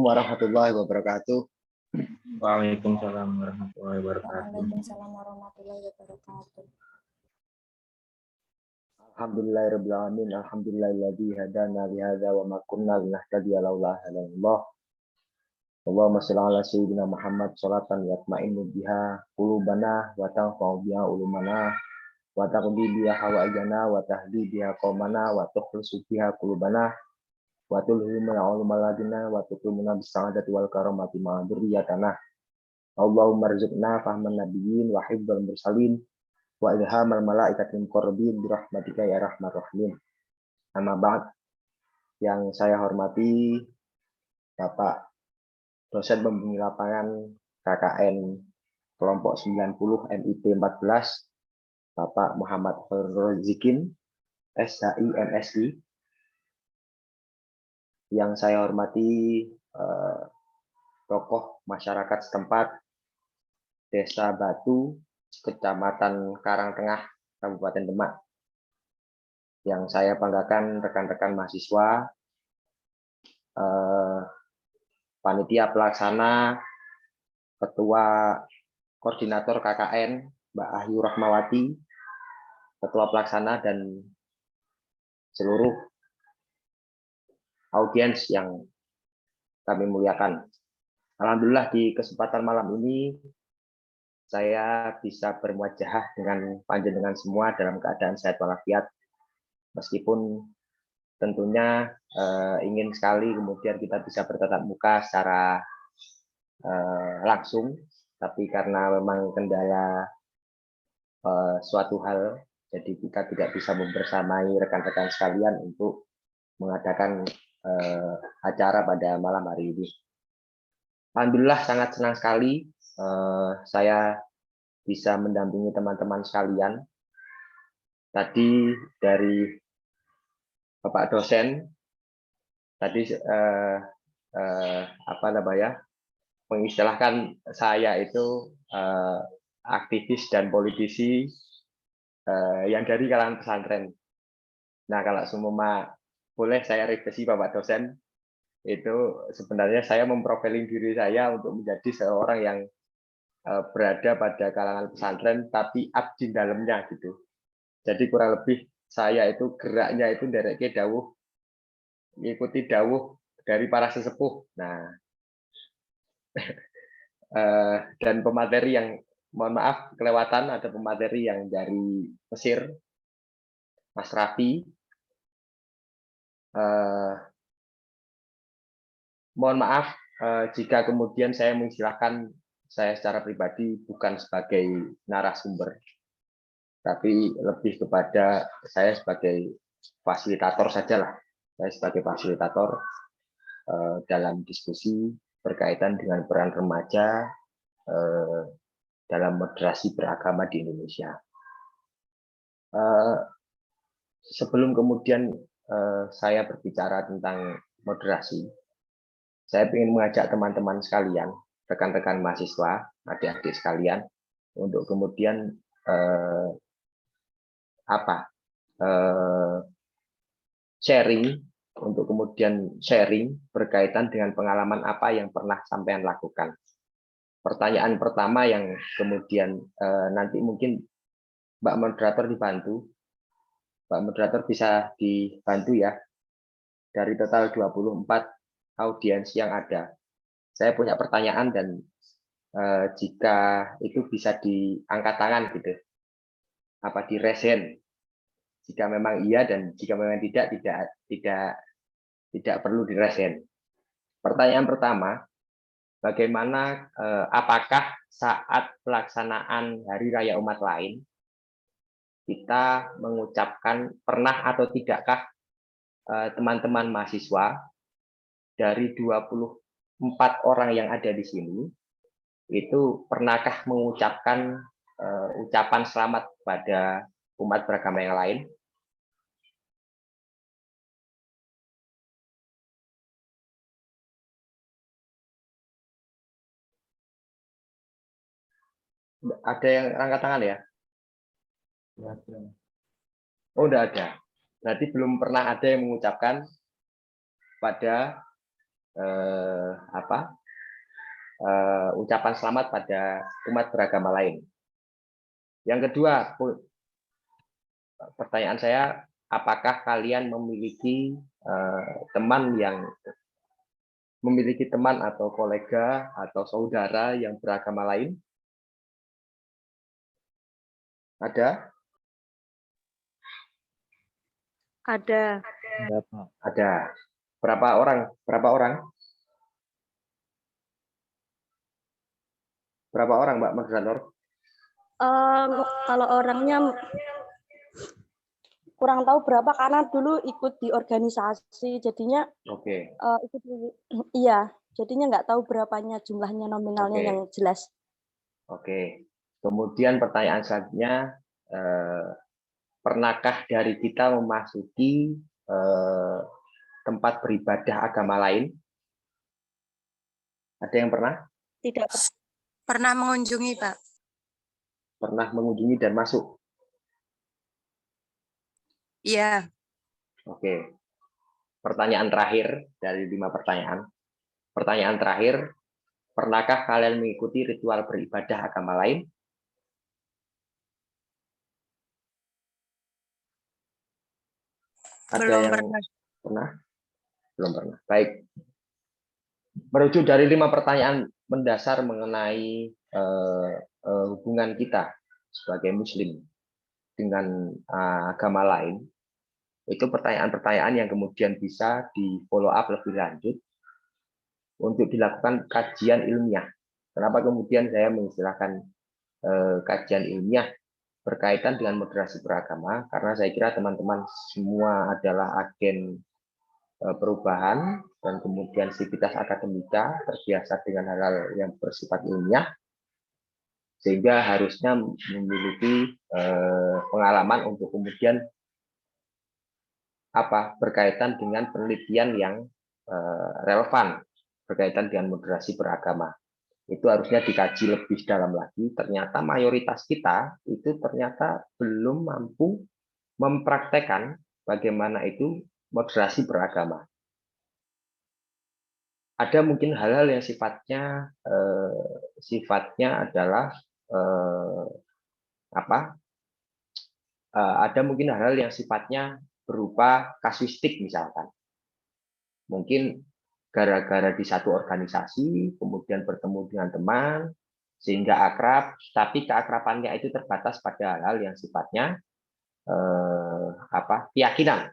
warahmatullahi wabarakatuh. Waalaikumsalam warahmatullahi wabarakatuh. Waalaikumsalam warahmatullahi wabarakatuh. Alhamdulillahirabbil alamin. Alhamdulillahilladzi hadana li hadza wa ma kunna linahtadiya laula hadallah. Allahumma shalli ala sayyidina Muhammad sholatan yatma'innu biha qulubana wa tanfa'u biha ulumana wa taqdi biha hawaijana wa tahdi biha qaumana wa tukhlisu biha qulubana wa tulhimuna ulumal ladina wa tuqimuna bis sa'adati wal karamati ma dzurriyyatana. Allahumma rzuqna fahman nabiyyin wa hifdzal mursalin wa ilhamal malaikatil muqarrabin bi rahmatika ya arhamar rahimin. Amma ba'd. Yang saya hormati Bapak dosen pembimbing lapangan KKN kelompok 90 MIP 14 Bapak Muhammad Khairul Zikin SHI MSI. Yang saya hormati tokoh masyarakat setempat Desa Batu, Kecamatan Karangtengah, Kabupaten Demak. Yang saya banggakan rekan-rekan mahasiswa, panitia pelaksana, ketua koordinator KKN Mbak Ahyu Rahmawati, ketua pelaksana, dan seluruh audiens yang kami muliakan. Alhamdulillah di kesempatan malam ini saya bisa bermuajahah dengan panjenengan semua dalam keadaan sehat walafiat, meskipun tentunya ingin sekali kemudian kita bisa bertatap muka secara langsung, tapi karena memang kendala suatu hal, jadi kita tidak bisa membersamai rekan-rekan sekalian untuk mengadakan acara pada malam hari ini. Alhamdulillah sangat senang sekali saya bisa mendampingi teman-teman sekalian. Tadi dari Bapak dosen tadi mengistilahkan saya itu aktivis dan politisi yang dari kalangan pesantren. Nah, kalau semua boleh saya revisi Bapak dosen, itu sebenarnya saya memprofiling diri saya untuk menjadi seorang yang berada pada kalangan pesantren tapi abdi dalamnya gitu. Jadi kurang lebih saya itu geraknya itu ndereke dawuh, mengikuti dawuh dari para sesepuh. Nah, dan pemateri yang, mohon maaf kelewatan, ada pemateri yang dari Mesir, Mas Raffi. Mohon maaf jika kemudian saya mengistilahkan saya secara pribadi bukan sebagai narasumber, tapi lebih kepada saya sebagai fasilitator sajalah. Saya sebagai fasilitator dalam diskusi berkaitan dengan peran remaja dalam moderasi beragama di Indonesia. Sebelum kemudian saya berbicara tentang moderasi, saya ingin mengajak teman-teman sekalian, rekan-rekan mahasiswa, adik-adik sekalian, untuk kemudian sharing berkaitan dengan pengalaman apa yang pernah sampean lakukan. Pertanyaan pertama yang kemudian nanti mungkin Mbak Moderator dibantu. Mbak Moderator bisa dibantu ya. Dari total 24 audiens yang ada, saya punya pertanyaan dan jika itu bisa diangkat tangan gitu. Apa di resen? Jika memang iya dan jika memang tidak perlu diresen. Pertanyaan pertama, bagaimana apakah saat pelaksanaan Hari Raya Umat lain kita mengucapkan, pernah atau tidakkah teman-teman mahasiswa dari 24 orang yang ada di sini itu pernahkah mengucapkan ucapan selamat kepada umat beragama yang lain? Ada yang angkat tangan ya? Oh, udah ada. Berarti belum pernah ada yang mengucapkan pada ucapan selamat pada umat beragama lain. Yang kedua, pertanyaan saya, apakah kalian memiliki teman atau kolega atau saudara yang beragama lain? Ada? Ada. Ada. Berapa orang? Berapa orang? Berapa orang, Mbak Moderator? Kalau orangnya kurang tahu berapa karena dulu ikut di organisasi, jadinya Oke. iya, jadinya nggak tahu berapanya jumlahnya nominalnya yang jelas. Oke. Kemudian pertanyaan selanjutnya, pernahkah dari kita memasuki tempat beribadah agama lain? Ada yang pernah? Tidak. Pernah mengunjungi, Pak. Pernah mengunjungi dan masuk? Iya. Oke. Pertanyaan terakhir dari 5 pertanyaan. Pertanyaan terakhir, pernahkah kalian mengikuti ritual beribadah agama lain? Ada Belum yang pernah. pernah? Belum pernah. Baik. Merujuk dari 5 pertanyaan mendasar mengenai hubungan kita sebagai Muslim dengan agama lain, itu pertanyaan-pertanyaan yang kemudian bisa di follow up lebih lanjut untuk dilakukan kajian ilmiah. Kenapa kemudian saya mengistilahkan kajian ilmiah berkaitan dengan moderasi beragama? Karena saya kira teman-teman semua adalah agen perubahan dan kemudian sivitas akademika terbiasa dengan hal-hal yang bersifat ilmiah, sehingga harusnya memiliki pengalaman untuk kemudian berkaitan dengan penelitian yang relevan berkaitan dengan moderasi beragama. Itu harusnya dikaji lebih dalam lagi. Ternyata mayoritas kita itu ternyata belum mampu mempraktekkan bagaimana itu moderasi beragama. Ada mungkin hal-hal yang sifatnya adalah ada mungkin hal-hal yang sifatnya berupa kasuistik misalkan. Mungkin gara-gara di satu organisasi, kemudian bertemu dengan teman, sehingga akrab, tapi keakrabannya itu terbatas pada hal-hal yang sifatnya keyakinan.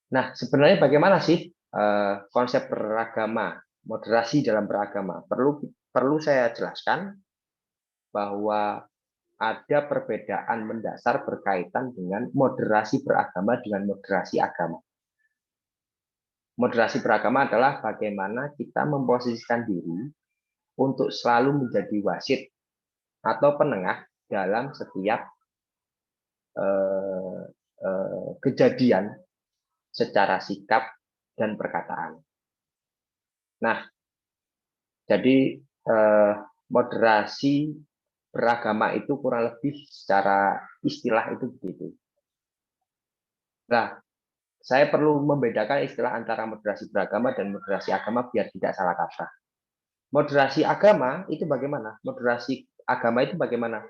Nah, sebenarnya bagaimana sih konsep beragama, moderasi dalam beragama? Perlu saya jelaskan bahwa ada perbedaan mendasar berkaitan dengan moderasi beragama dengan moderasi agama. Moderasi beragama adalah bagaimana kita memposisikan diri untuk selalu menjadi wasit atau penengah dalam setiap kejadian secara sikap dan perkataan. Nah, jadi moderasi beragama itu kurang lebih secara istilah itu begitu. Nah, saya perlu membedakan istilah antara moderasi beragama dan moderasi agama biar tidak salah kaprah. Moderasi agama itu bagaimana? Moderasi agama itu bagaimana?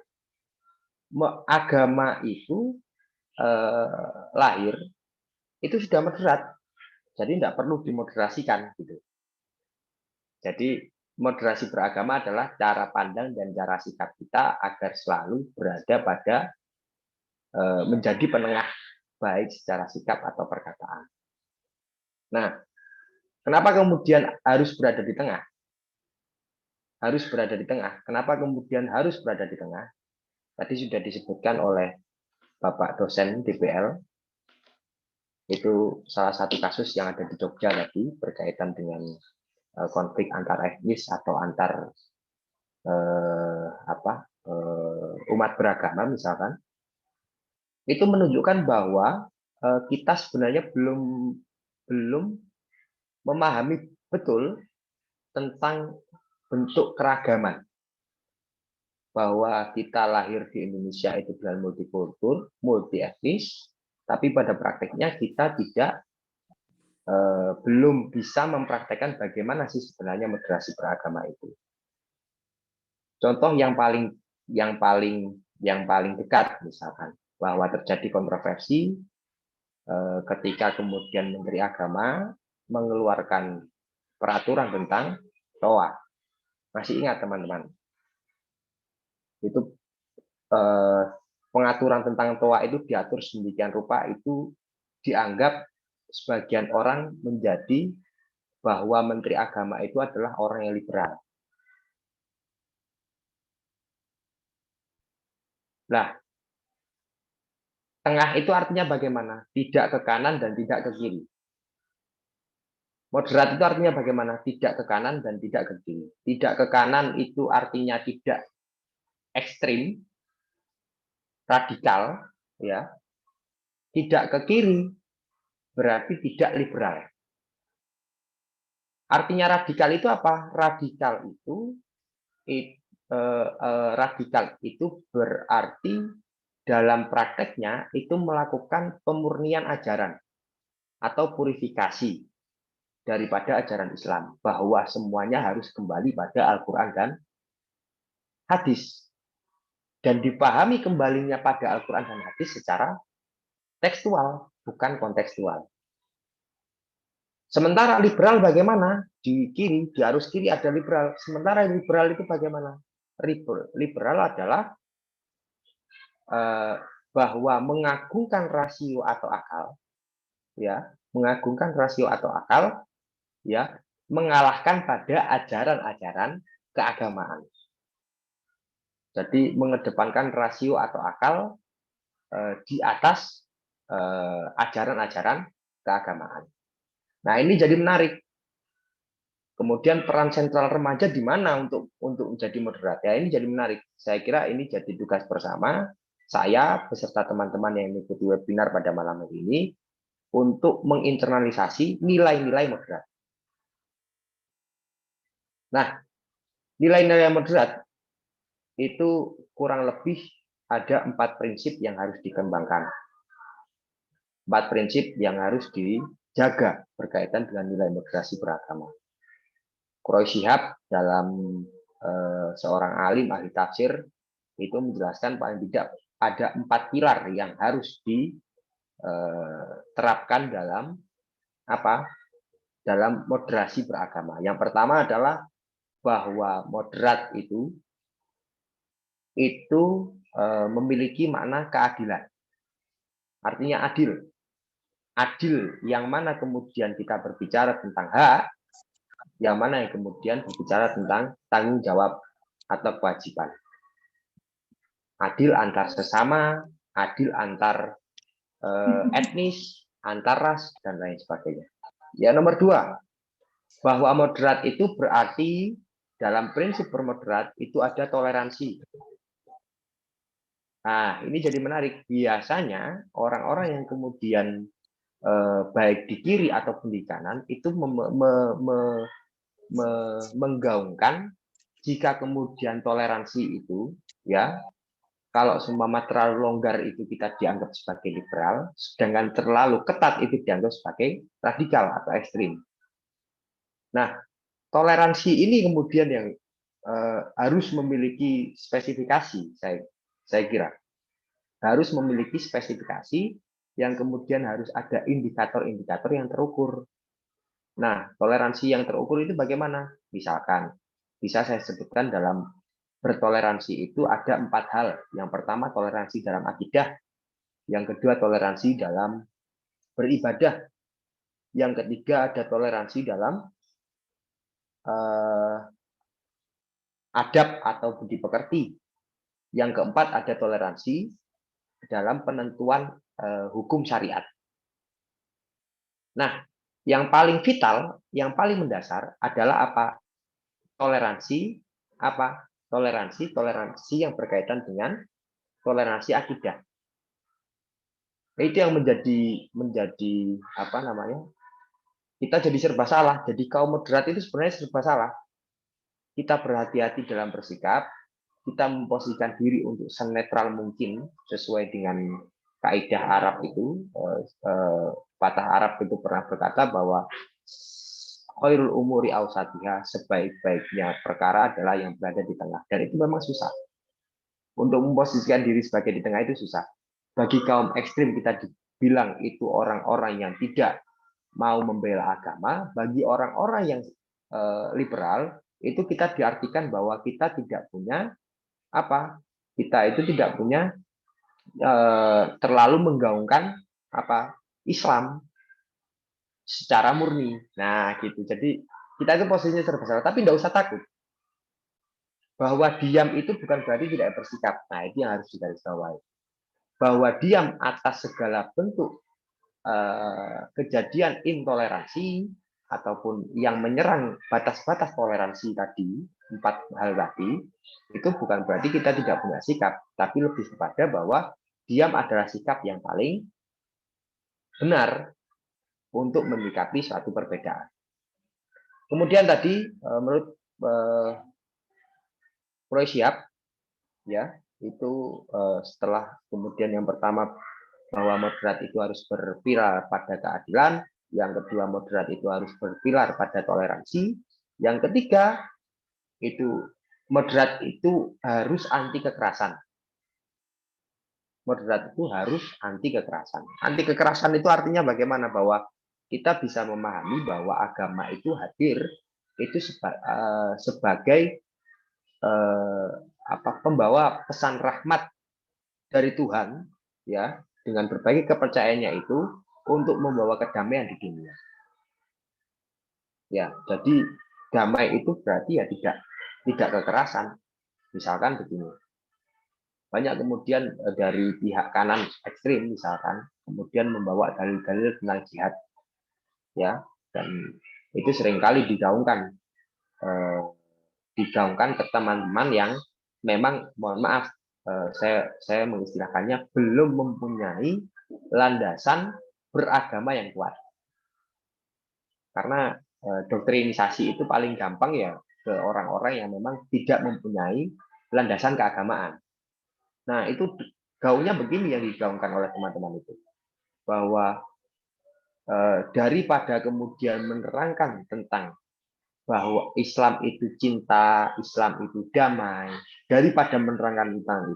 Agama itu lahir itu sudah moderat, jadi tidak perlu dimoderasikan gitu. Jadi moderasi beragama adalah cara pandang dan cara sikap kita agar selalu berada pada menjadi penengah baik secara sikap atau perkataan. Nah, kenapa kemudian harus berada di tengah? Harus berada di tengah. Kenapa kemudian harus berada di tengah? Tadi sudah disebutkan oleh Bapak dosen DPL. Itu salah satu kasus yang ada di Jogja tadi berkaitan dengan konflik antar etnis atau antar umat beragama misalkan. Itu menunjukkan bahwa kita sebenarnya belum memahami betul tentang bentuk keragaman, bahwa kita lahir di Indonesia itu dengan multikultur, multi etnis, tapi pada prakteknya kita tidak belum bisa mempraktekkan bagaimana sih sebenarnya moderasi beragama itu. Contoh yang paling dekat misalkan bahwa terjadi kontroversi ketika kemudian Menteri Agama mengeluarkan peraturan tentang TOA. Masih ingat teman-teman? Itu pengaturan tentang TOA itu diatur sedemikian rupa itu dianggap sebagian orang menjadi bahwa Menteri Agama itu adalah orang yang liberal. Nah, tengah itu artinya bagaimana? Tidak ke kanan dan tidak ke kiri. Moderat itu artinya bagaimana? Tidak ke kanan dan tidak ke kiri. Tidak ke kanan itu artinya tidak ekstrim, radikal, ya. Tidak ke kiri berarti tidak liberal. Artinya radikal itu apa? Radikal itu berarti dalam prakteknya itu melakukan pemurnian ajaran atau purifikasi daripada ajaran Islam, bahwa semuanya harus kembali pada Al-Quran dan hadis, dan dipahami kembalinya pada Al-Quran dan hadis secara tekstual, bukan kontekstual. Sementara liberal bagaimana? Di kiri, di arus kiri ada liberal. Sementara liberal itu bagaimana? Liberal adalah bahwa mengagungkan rasio atau akal, ya, mengagungkan rasio atau akal, ya, mengalahkan pada ajaran-ajaran keagamaan. Jadi mengedepankan rasio atau akal di atas ajaran-ajaran keagamaan. Nah, ini jadi menarik. Kemudian peran sentral remaja di mana untuk menjadi moderat? Ya, ini jadi menarik. Saya kira ini jadi tugas bersama saya beserta teman-teman yang mengikuti webinar pada malam hari ini untuk menginternalisasi nilai-nilai moderat. Nah, nilai-nilai moderat itu kurang lebih ada 4 prinsip yang harus dikembangkan. 4 prinsip yang harus dijaga berkaitan dengan nilai moderasi beragama. Quroi Shihab dalam seorang alim ahli tafsir itu menjelaskan paling tidak ada 4 pilar yang harus diterapkan dalam dalam moderasi beragama. Yang pertama adalah bahwa moderat itu memiliki makna keadilan. Artinya adil. Adil yang mana kemudian kita berbicara tentang hak, yang mana yang kemudian berbicara tentang tanggung jawab atau kewajiban. Adil antar sesama, adil antar etnis, antar ras, dan lain sebagainya. Ya, nomor 2, bahwa moderat itu berarti dalam prinsip bermoderat itu ada toleransi. Nah, ini jadi menarik. Biasanya orang-orang yang kemudian baik di kiri ataupun di kanan itu menggaungkan jika kemudian toleransi itu, ya, kalau seumpama terlalu longgar itu kita dianggap sebagai liberal, sedangkan terlalu ketat itu dianggap sebagai radikal atau ekstrim. Nah, toleransi ini kemudian yang harus memiliki spesifikasi, saya kira harus memiliki spesifikasi yang kemudian harus ada indikator-indikator yang terukur. Nah, toleransi yang terukur itu bagaimana? Misalkan, bisa saya sebutkan dalam bertoleransi itu ada 4 hal. Yang pertama, toleransi dalam akidah. Yang kedua, toleransi dalam beribadah. Yang ketiga, ada toleransi dalam adab atau budi pekerti. Yang keempat, ada toleransi dalam penentuan hukum syariat. Nah, yang paling vital, yang paling mendasar adalah apa? Toleransi apa? Toleransi yang berkaitan dengan toleransi akidah. Itu yang menjadi apa namanya? Kita jadi serba salah. Jadi kaum moderat itu sebenarnya serba salah. Kita berhati-hati dalam bersikap, kita memposisikan diri untuk senetral mungkin sesuai dengan kaidah Arab itu, patah Arab itu pernah berkata bahwa khairul umuri awsatiha, sebaik-baiknya perkara adalah yang berada di tengah. Dan itu memang susah. Untuk memposisikan diri sebagai di tengah itu susah. Bagi kaum ekstrim kita dibilang itu orang-orang yang tidak mau membela agama. Bagi orang-orang yang liberal itu kita diartikan bahwa kita tidak punya apa? Kita itu tidak punya terlalu menggaungkan Islam secara murni. Nah, gitu. Jadi kita itu posisinya serba salah, tapi tidak usah takut. Bahwa diam itu bukan berarti tidak bersikap. Nah, itu yang harus digarisbawahi. Bahwa diam atas segala bentuk kejadian intoleransi ataupun yang menyerang batas-batas toleransi tadi, 4 hal tadi, itu bukan berarti kita tidak punya sikap, tapi lebih kepada bahwa diam adalah sikap yang paling benar untuk menyikapi suatu perbedaan. Kemudian tadi menurut Proisiap, ya, itu setelah kemudian yang pertama bahwa moderat itu harus berpilar pada keadilan, yang kedua moderat itu harus berpilar pada toleransi, yang ketiga itu moderat itu harus anti kekerasan. Moderat itu harus anti kekerasan. Anti kekerasan itu artinya bagaimana? Bahwa kita bisa memahami bahwa agama itu hadir itu sebagai pembawa pesan rahmat dari Tuhan, ya, dengan berbagai kepercayaannya itu untuk membawa kedamaian di dunia. Ya, jadi damai itu berarti ya tidak kekerasan. Misalkan begini. Banyak kemudian dari pihak kanan ekstrim misalkan kemudian membawa dalil-dalil tentang jihad, ya, dan itu seringkali digaungkan ke teman-teman yang memang, mohon maaf, saya mengistilahkannya belum mempunyai landasan beragama yang kuat. Karena doktrinisasi itu paling gampang ya ke orang-orang yang memang tidak mempunyai landasan keagamaan. Nah, itu gaungnya begini yang digaungkan oleh teman-teman itu. Bahwa daripada kemudian menerangkan tentang bahwa Islam itu cinta, Islam itu damai, daripada menerangkan tentang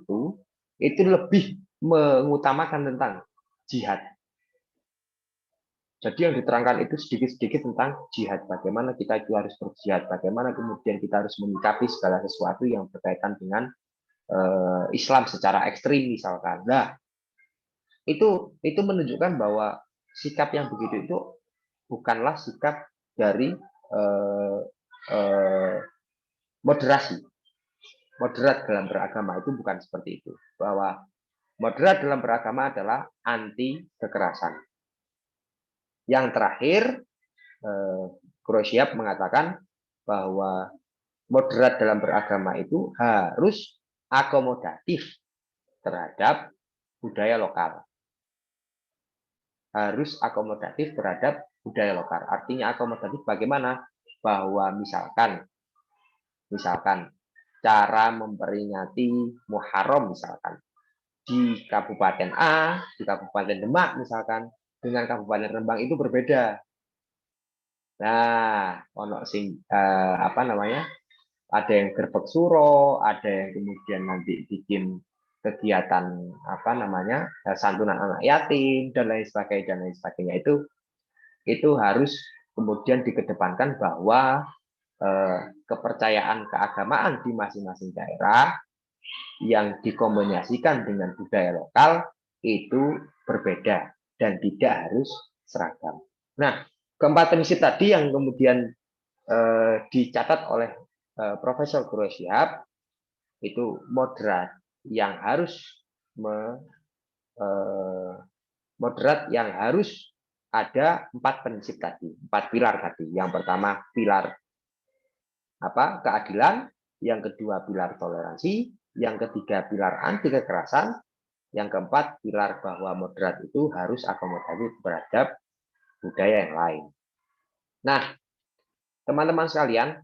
itu lebih mengutamakan tentang jihad. Jadi yang diterangkan itu sedikit-sedikit tentang jihad, bagaimana kita itu harus berjihad, bagaimana kemudian kita harus menyikapi segala sesuatu yang berkaitan dengan Islam secara ekstrim misalkan. Nah, itu menunjukkan bahwa sikap yang begitu itu bukanlah sikap dari moderasi. Moderat dalam beragama itu bukan seperti itu. Bahwa moderat dalam beragama adalah anti kekerasan. Yang terakhir, Proisiap mengatakan bahwa moderat dalam beragama itu harus akomodatif terhadap budaya lokal. Harus akomodatif terhadap budaya lokal. Artinya akomodatif bagaimana? Bahwa misalkan cara memperingati Muharram misalkan di Kabupaten A, di Kabupaten Demak misalkan, dengan Kabupaten Rembang itu berbeda. Nah, ono sing ada yang gerbek suro, ada yang kemudian nanti bikin kegiatan santunan anak yatim dan lain sebagainya itu harus kemudian dikedepankan bahwa kepercayaan keagamaan di masing-masing daerah yang dikombinasikan dengan budaya lokal itu berbeda dan tidak harus seragam. Nah, keempat prinsip tadi yang kemudian dicatat oleh Profesor Proisiap itu moderat yang harus ada 4 prinsip tadi, 4 pilar tadi. Yang pertama pilar keadilan, yang kedua pilar toleransi, yang ketiga pilar anti kekerasan, yang keempat pilar bahwa moderat itu harus akomodatif terhadap budaya yang lain. Nah, teman-teman sekalian,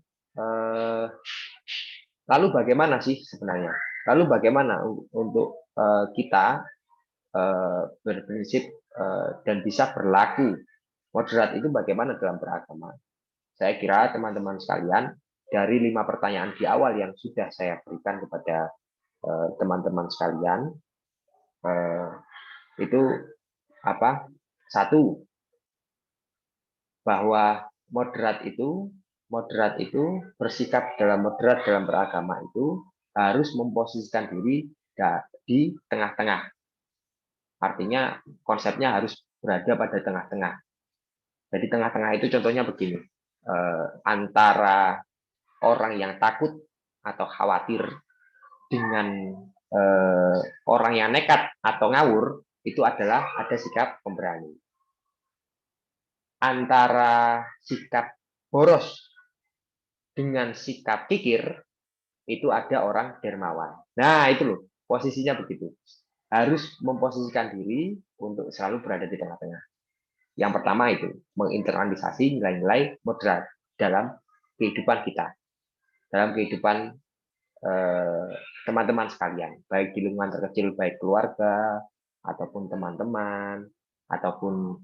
lalu bagaimana sih sebenarnya? Lalu bagaimana untuk kita berprinsip dan bisa berlaku moderat itu bagaimana dalam beragama. Saya kira teman-teman sekalian, dari 5 pertanyaan di awal yang sudah saya berikan kepada teman-teman sekalian, itu apa? Satu, bahwa moderat itu bersikap moderat dalam beragama itu harus memposisikan diri di tengah-tengah. Artinya konsepnya harus berada pada tengah-tengah. Jadi tengah-tengah itu contohnya begini, antara orang yang takut atau khawatir dengan orang yang nekat atau ngawur, itu adalah ada sikap pemberani. Antara sikap boros dengan sikap kikir, itu ada orang dermawan. Nah, itu loh, posisinya begitu. Harus memposisikan diri untuk selalu berada di tengah-tengah. Yang pertama itu, menginternalisasi nilai-nilai moderat dalam kehidupan kita. Dalam kehidupan teman-teman sekalian, baik di lingkungan terkecil, baik keluarga, ataupun teman-teman, ataupun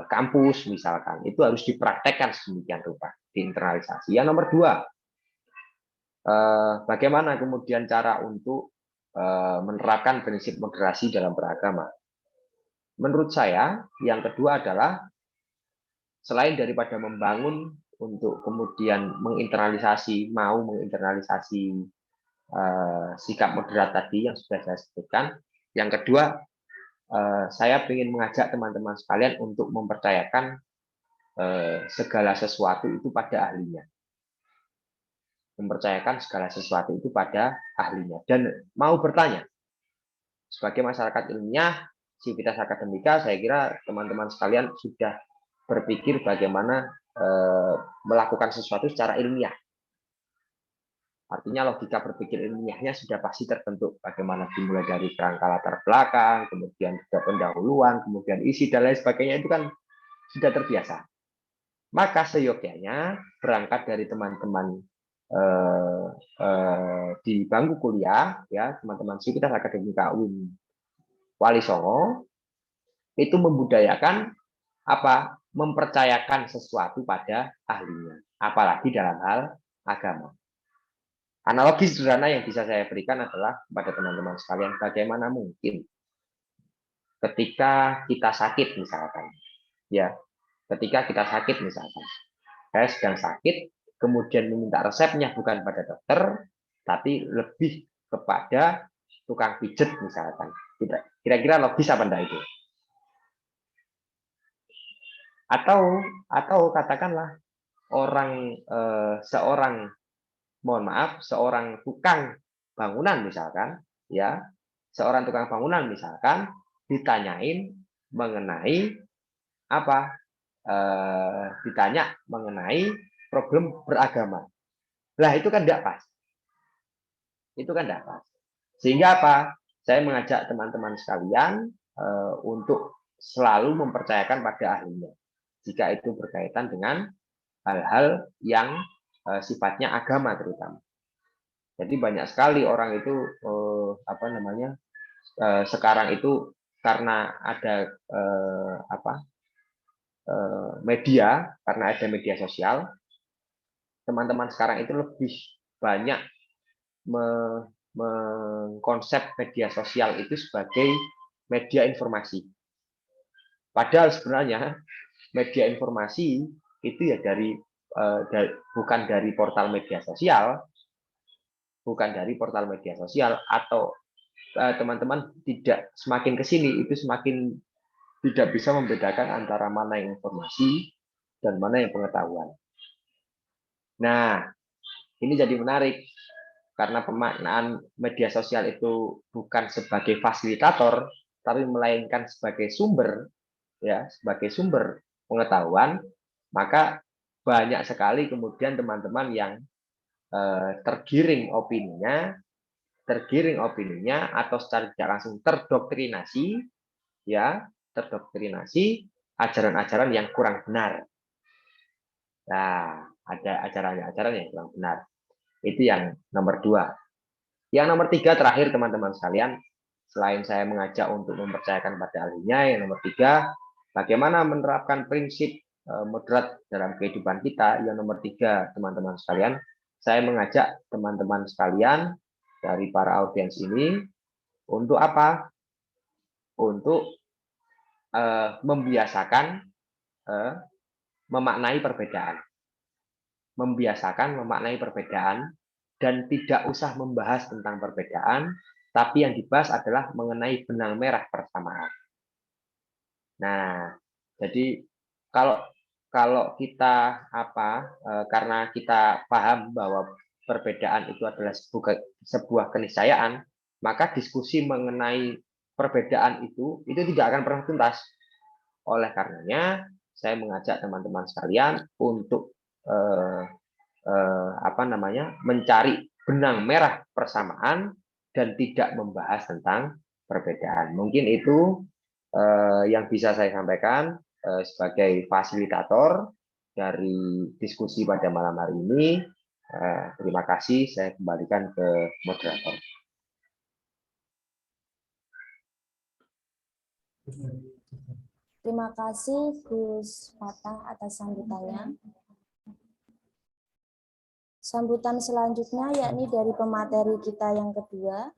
kampus misalkan, itu harus dipraktekkan sedemikian rupa, diinternalisasi. Yang nomor 2, bagaimana kemudian cara untuk menerapkan prinsip moderasi dalam beragama. Menurut saya, yang kedua adalah selain daripada membangun untuk kemudian menginternalisasi sikap moderat tadi yang sudah saya sebutkan, yang kedua, saya ingin mengajak teman-teman sekalian untuk mempercayakan segala sesuatu itu pada ahlinya. Mempercayakan segala sesuatu itu pada ahlinya. Dan mau bertanya. Sebagai masyarakat ilmiah, sivitas akademika, saya kira teman-teman sekalian sudah berpikir bagaimana melakukan sesuatu secara ilmiah. Artinya logika berpikir ilmiahnya sudah pasti terbentuk. Bagaimana dimulai dari kerangka latar belakang, kemudian juga pendahuluan, kemudian isi, dan lain sebagainya, itu kan sudah terbiasa. Maka seyogyanya berangkat dari teman-teman di bangku kuliah, ya teman-teman sivitas akademika UIN Wali Songo, itu membudayakan mempercayakan sesuatu pada ahlinya, apalagi dalam hal agama. Analogi sederhana yang bisa saya berikan adalah kepada teman-teman sekalian, bagaimana mungkin ketika kita sakit misalkan, ya, ketika kita sakit misalkan, saya sedang sakit, kemudian meminta resepnya bukan pada dokter, tapi lebih kepada tukang pijet misalkan. Kira-kira logis apa enggak itu? Atau katakanlah seorang tukang bangunan misalkan, ya, seorang tukang bangunan misalkan ditanyain mengenai ditanya mengenai problem beragama. Lah itu kan tidak pas. Sehingga saya mengajak teman-teman sekalian untuk selalu mempercayakan pada ahlinya. Jika itu berkaitan dengan hal-hal yang sifatnya agama terutama. Jadi banyak sekali orang itu sekarang itu karena ada media sosial, teman-teman sekarang itu lebih banyak mengkonsep media sosial itu sebagai media informasi. Padahal sebenarnya media informasi itu ya bukan dari portal media sosial, atau teman-teman tidak semakin ke sini itu semakin tidak bisa membedakan antara mana yang informasi dan mana yang pengetahuan. Nah, ini jadi menarik karena pemaknaan media sosial itu bukan sebagai fasilitator, tapi melainkan sebagai sumber, ya, sebagai sumber pengetahuan, maka banyak sekali kemudian teman-teman yang tergiring opininya atau secara tidak langsung terdoktrinasi ajaran-ajaran yang kurang benar. Nah, ada ajaran-ajaran yang kurang benar. Itu yang nomor 2. Yang nomor 3 terakhir teman-teman sekalian, selain saya mengajak untuk mempercayakan pada ahlinya, yang nomor 3, bagaimana menerapkan prinsip moderat dalam kehidupan kita. Yang nomor 3 teman-teman sekalian, saya mengajak teman-teman sekalian dari para audiens ini untuk apa? Untuk membiasakan memaknai perbedaan. Membiasakan memaknai perbedaan dan tidak usah membahas tentang perbedaan, tapi yang dibahas adalah mengenai benang merah persamaan. Nah, jadi kalau kita karena kita paham bahwa perbedaan itu adalah sebuah keniscayaan, maka diskusi mengenai perbedaan itu tidak akan pernah tuntas. Oleh karenanya, saya mengajak teman-teman sekalian untuk mencari benang merah persamaan dan tidak membahas tentang perbedaan. Mungkin itu yang bisa saya sampaikan sebagai fasilitator dari diskusi pada malam hari ini. Terima kasih, saya kembalikan ke moderator. Terima kasih Gus Fatah atas sambutannya. Sambutan selanjutnya yakni dari pemateri kita yang kedua.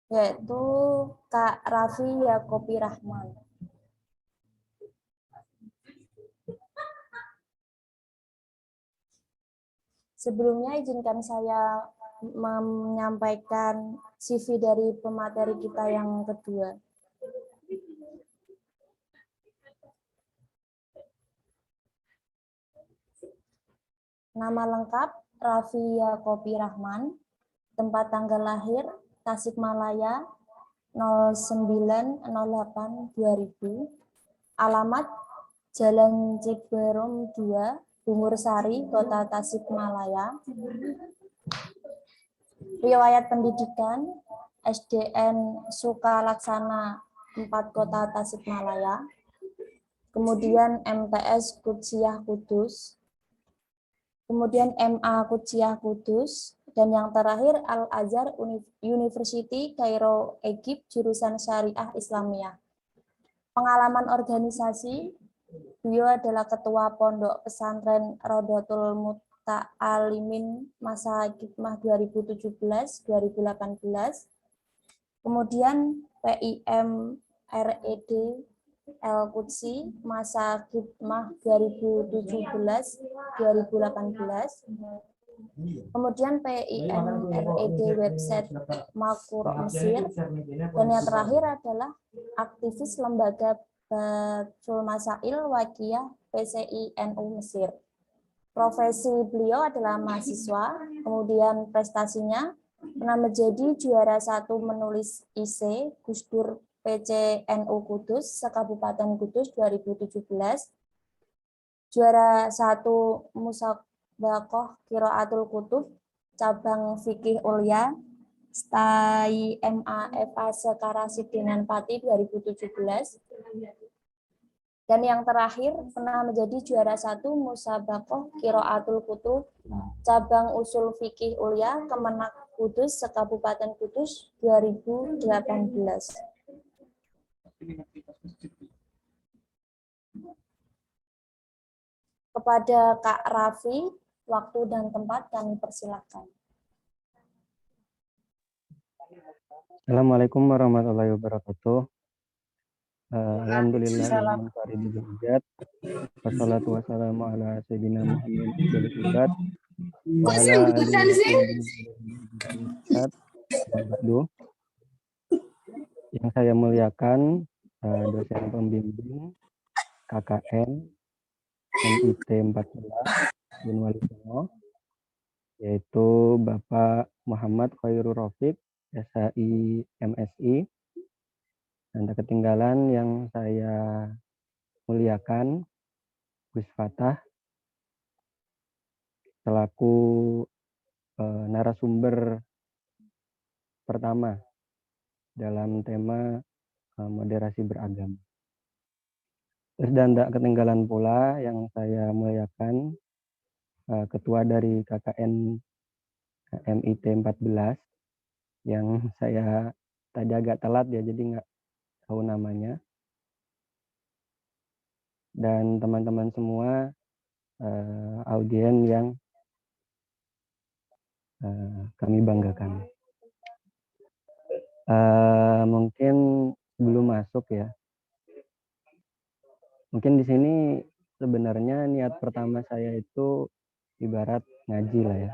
Yaitu Kak Raffi Yakopi Rahman. Sebelumnya izinkan saya menyampaikan CV dari pemateri kita yang kedua. Nama lengkap Raffi Yakopi Rahman, tempat tanggal lahir Tasikmalaya 09/08/2000, alamat Jalan Ciberom 2, Bungur Sari, Kota Tasikmalaya. Riwayat pendidikan SDN Sukalaksana 4, Kota Tasikmalaya. Kemudian MTS Kudsiyah Kudus. Kemudian MA Kudsiyah Kudus. Dan yang terakhir Al-Azhar University Kairo, Egypt, jurusan Syariah Islamiyah. Pengalaman organisasi, beliau adalah Ketua Pondok Pesantren Rodotul Muta'alimin masa Hikmah 2017-2018. Kemudian PIM RED El-Qudsi masa Hikmah 2017-2018. Kemudian PIM RED website Makur Mesir. Dan yang terakhir adalah aktivis lembaga Batul Masail Wakiyah PCI NU Mesir. Profesi beliau adalah mahasiswa, kemudian prestasinya pernah menjadi juara 1 menulis IC Gusdur PCNU Kudus Sekabupaten Kudus 2017, juara 1 Musabaqah Qiraatul Kutub cabang Fikih Ulya STAI MAFA Sekarasi Dinan Pati 2017. Dan yang terakhir pernah menjadi juara 1 Musabaqah Qiraatul Kutub cabang Usul Fikih Ulya Kemenak Kudus Sekabupaten Kudus 2018. Kepada Kak Raffi, waktu dan tempat kami persilahkan. Assalamualaikum warahmatullahi wabarakatuh. Alhamdulillah wassalatu wassalamu ala sayyidina Muhammad wa ala alihi. Yang saya muliakan dosen pembimbing KKN MIT 14 Wali Songo, yaitu Bapak Muhammad Khairul Rafiq SHI MSI. Dan tak ketinggalan yang saya muliakan Gus Fatah selaku narasumber pertama dalam tema moderasi beragama. Dan tak ketinggalan pula yang saya muliakan ketua dari KKN MIT 14 yang saya tadi agak telat ya, jadi nggak tahu namanya. Dan teman-teman semua audien yang kami banggakan. Mungkin sebelum masuk ya, mungkin di sini sebenarnya niat pertama saya itu ibarat ngaji lah ya,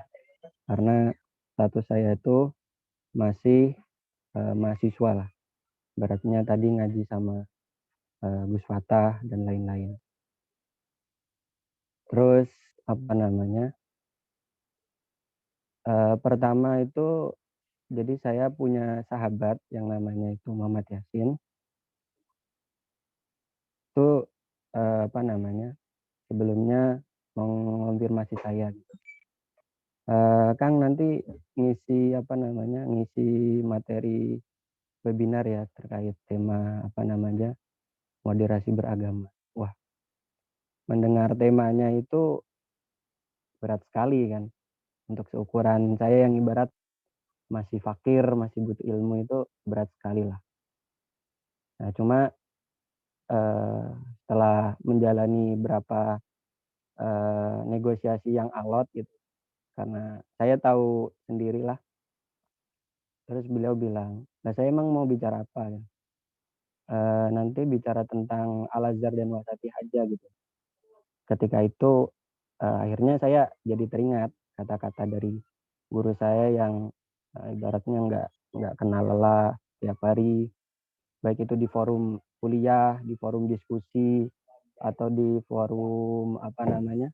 karena status saya itu masih mahasiswa lah, ibaratnya tadi ngaji sama Gus Fatah dan lain-lain. Terus apa namanya? Pertama itu, jadi saya punya sahabat yang namanya itu Muhammad Yasin. Itu apa namanya? Sebelumnya mengonfirmasi saya. Kang nanti ngisi apa namanya? Ngisi materi webinar ya terkait tema apa namanya? Moderasi beragama. Wah, mendengar temanya itu berat sekali kan. Untuk seukuran saya yang ibarat masih fakir, masih butuh ilmu itu berat sekali lah. Nah, cuma setelah menjalani berapa negosiasi yang alot gitu, karena saya tahu sendirilah. Terus beliau bilang, nah saya emang mau bicara apa ya? Nanti bicara tentang Al-Azhar dan Wasatiyah aja gitu. Ketika itu akhirnya saya jadi teringat kata-kata dari guru saya yang ibaratnya nggak kenal lelah tiap hari, baik itu di forum kuliah, di forum diskusi, atau di forum apa namanya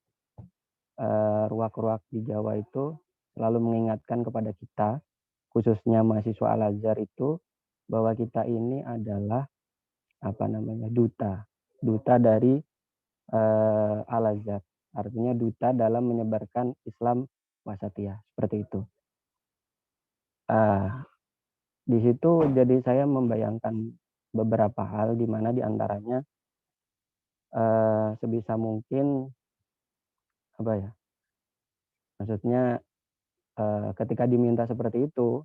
ruak-ruak di Jawa itu selalu mengingatkan kepada kita, khususnya mahasiswa Al-Azhar itu, bahwa kita ini adalah apa namanya duta dari Al-Azhar, artinya duta dalam menyebarkan Islam wasatiyah seperti itu. Di situ jadi saya membayangkan beberapa hal, di mana diantaranya sebisa mungkin apa ya, maksudnya ketika diminta seperti itu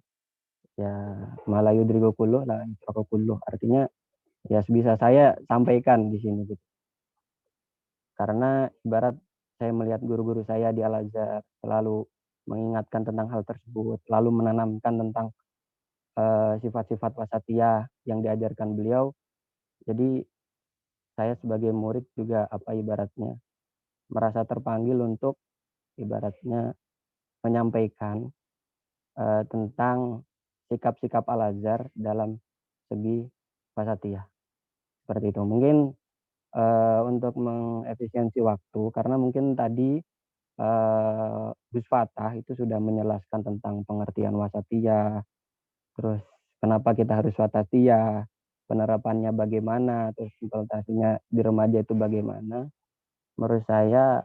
ya malayu drigokuluh lah yusrokokuluh, artinya ya sebisa saya sampaikan di sini gitu. Karena ibarat saya melihat guru-guru saya di Al-Azhar selalu mengingatkan tentang hal tersebut, lalu menanamkan tentang sifat-sifat wasatiyah yang diajarkan beliau. Jadi saya sebagai murid juga apa ibaratnya merasa terpanggil untuk ibaratnya menyampaikan tentang sikap-sikap Al-Azhar dalam segi wasatiyah. Seperti itu. Mungkin untuk mengefisiensi waktu, karena mungkin tadi Gus Fatah itu sudah menjelaskan tentang pengertian wasatiyah, terus kenapa kita harus wasatiyah, penerapannya bagaimana, terus implementasinya di remaja itu bagaimana. Menurut saya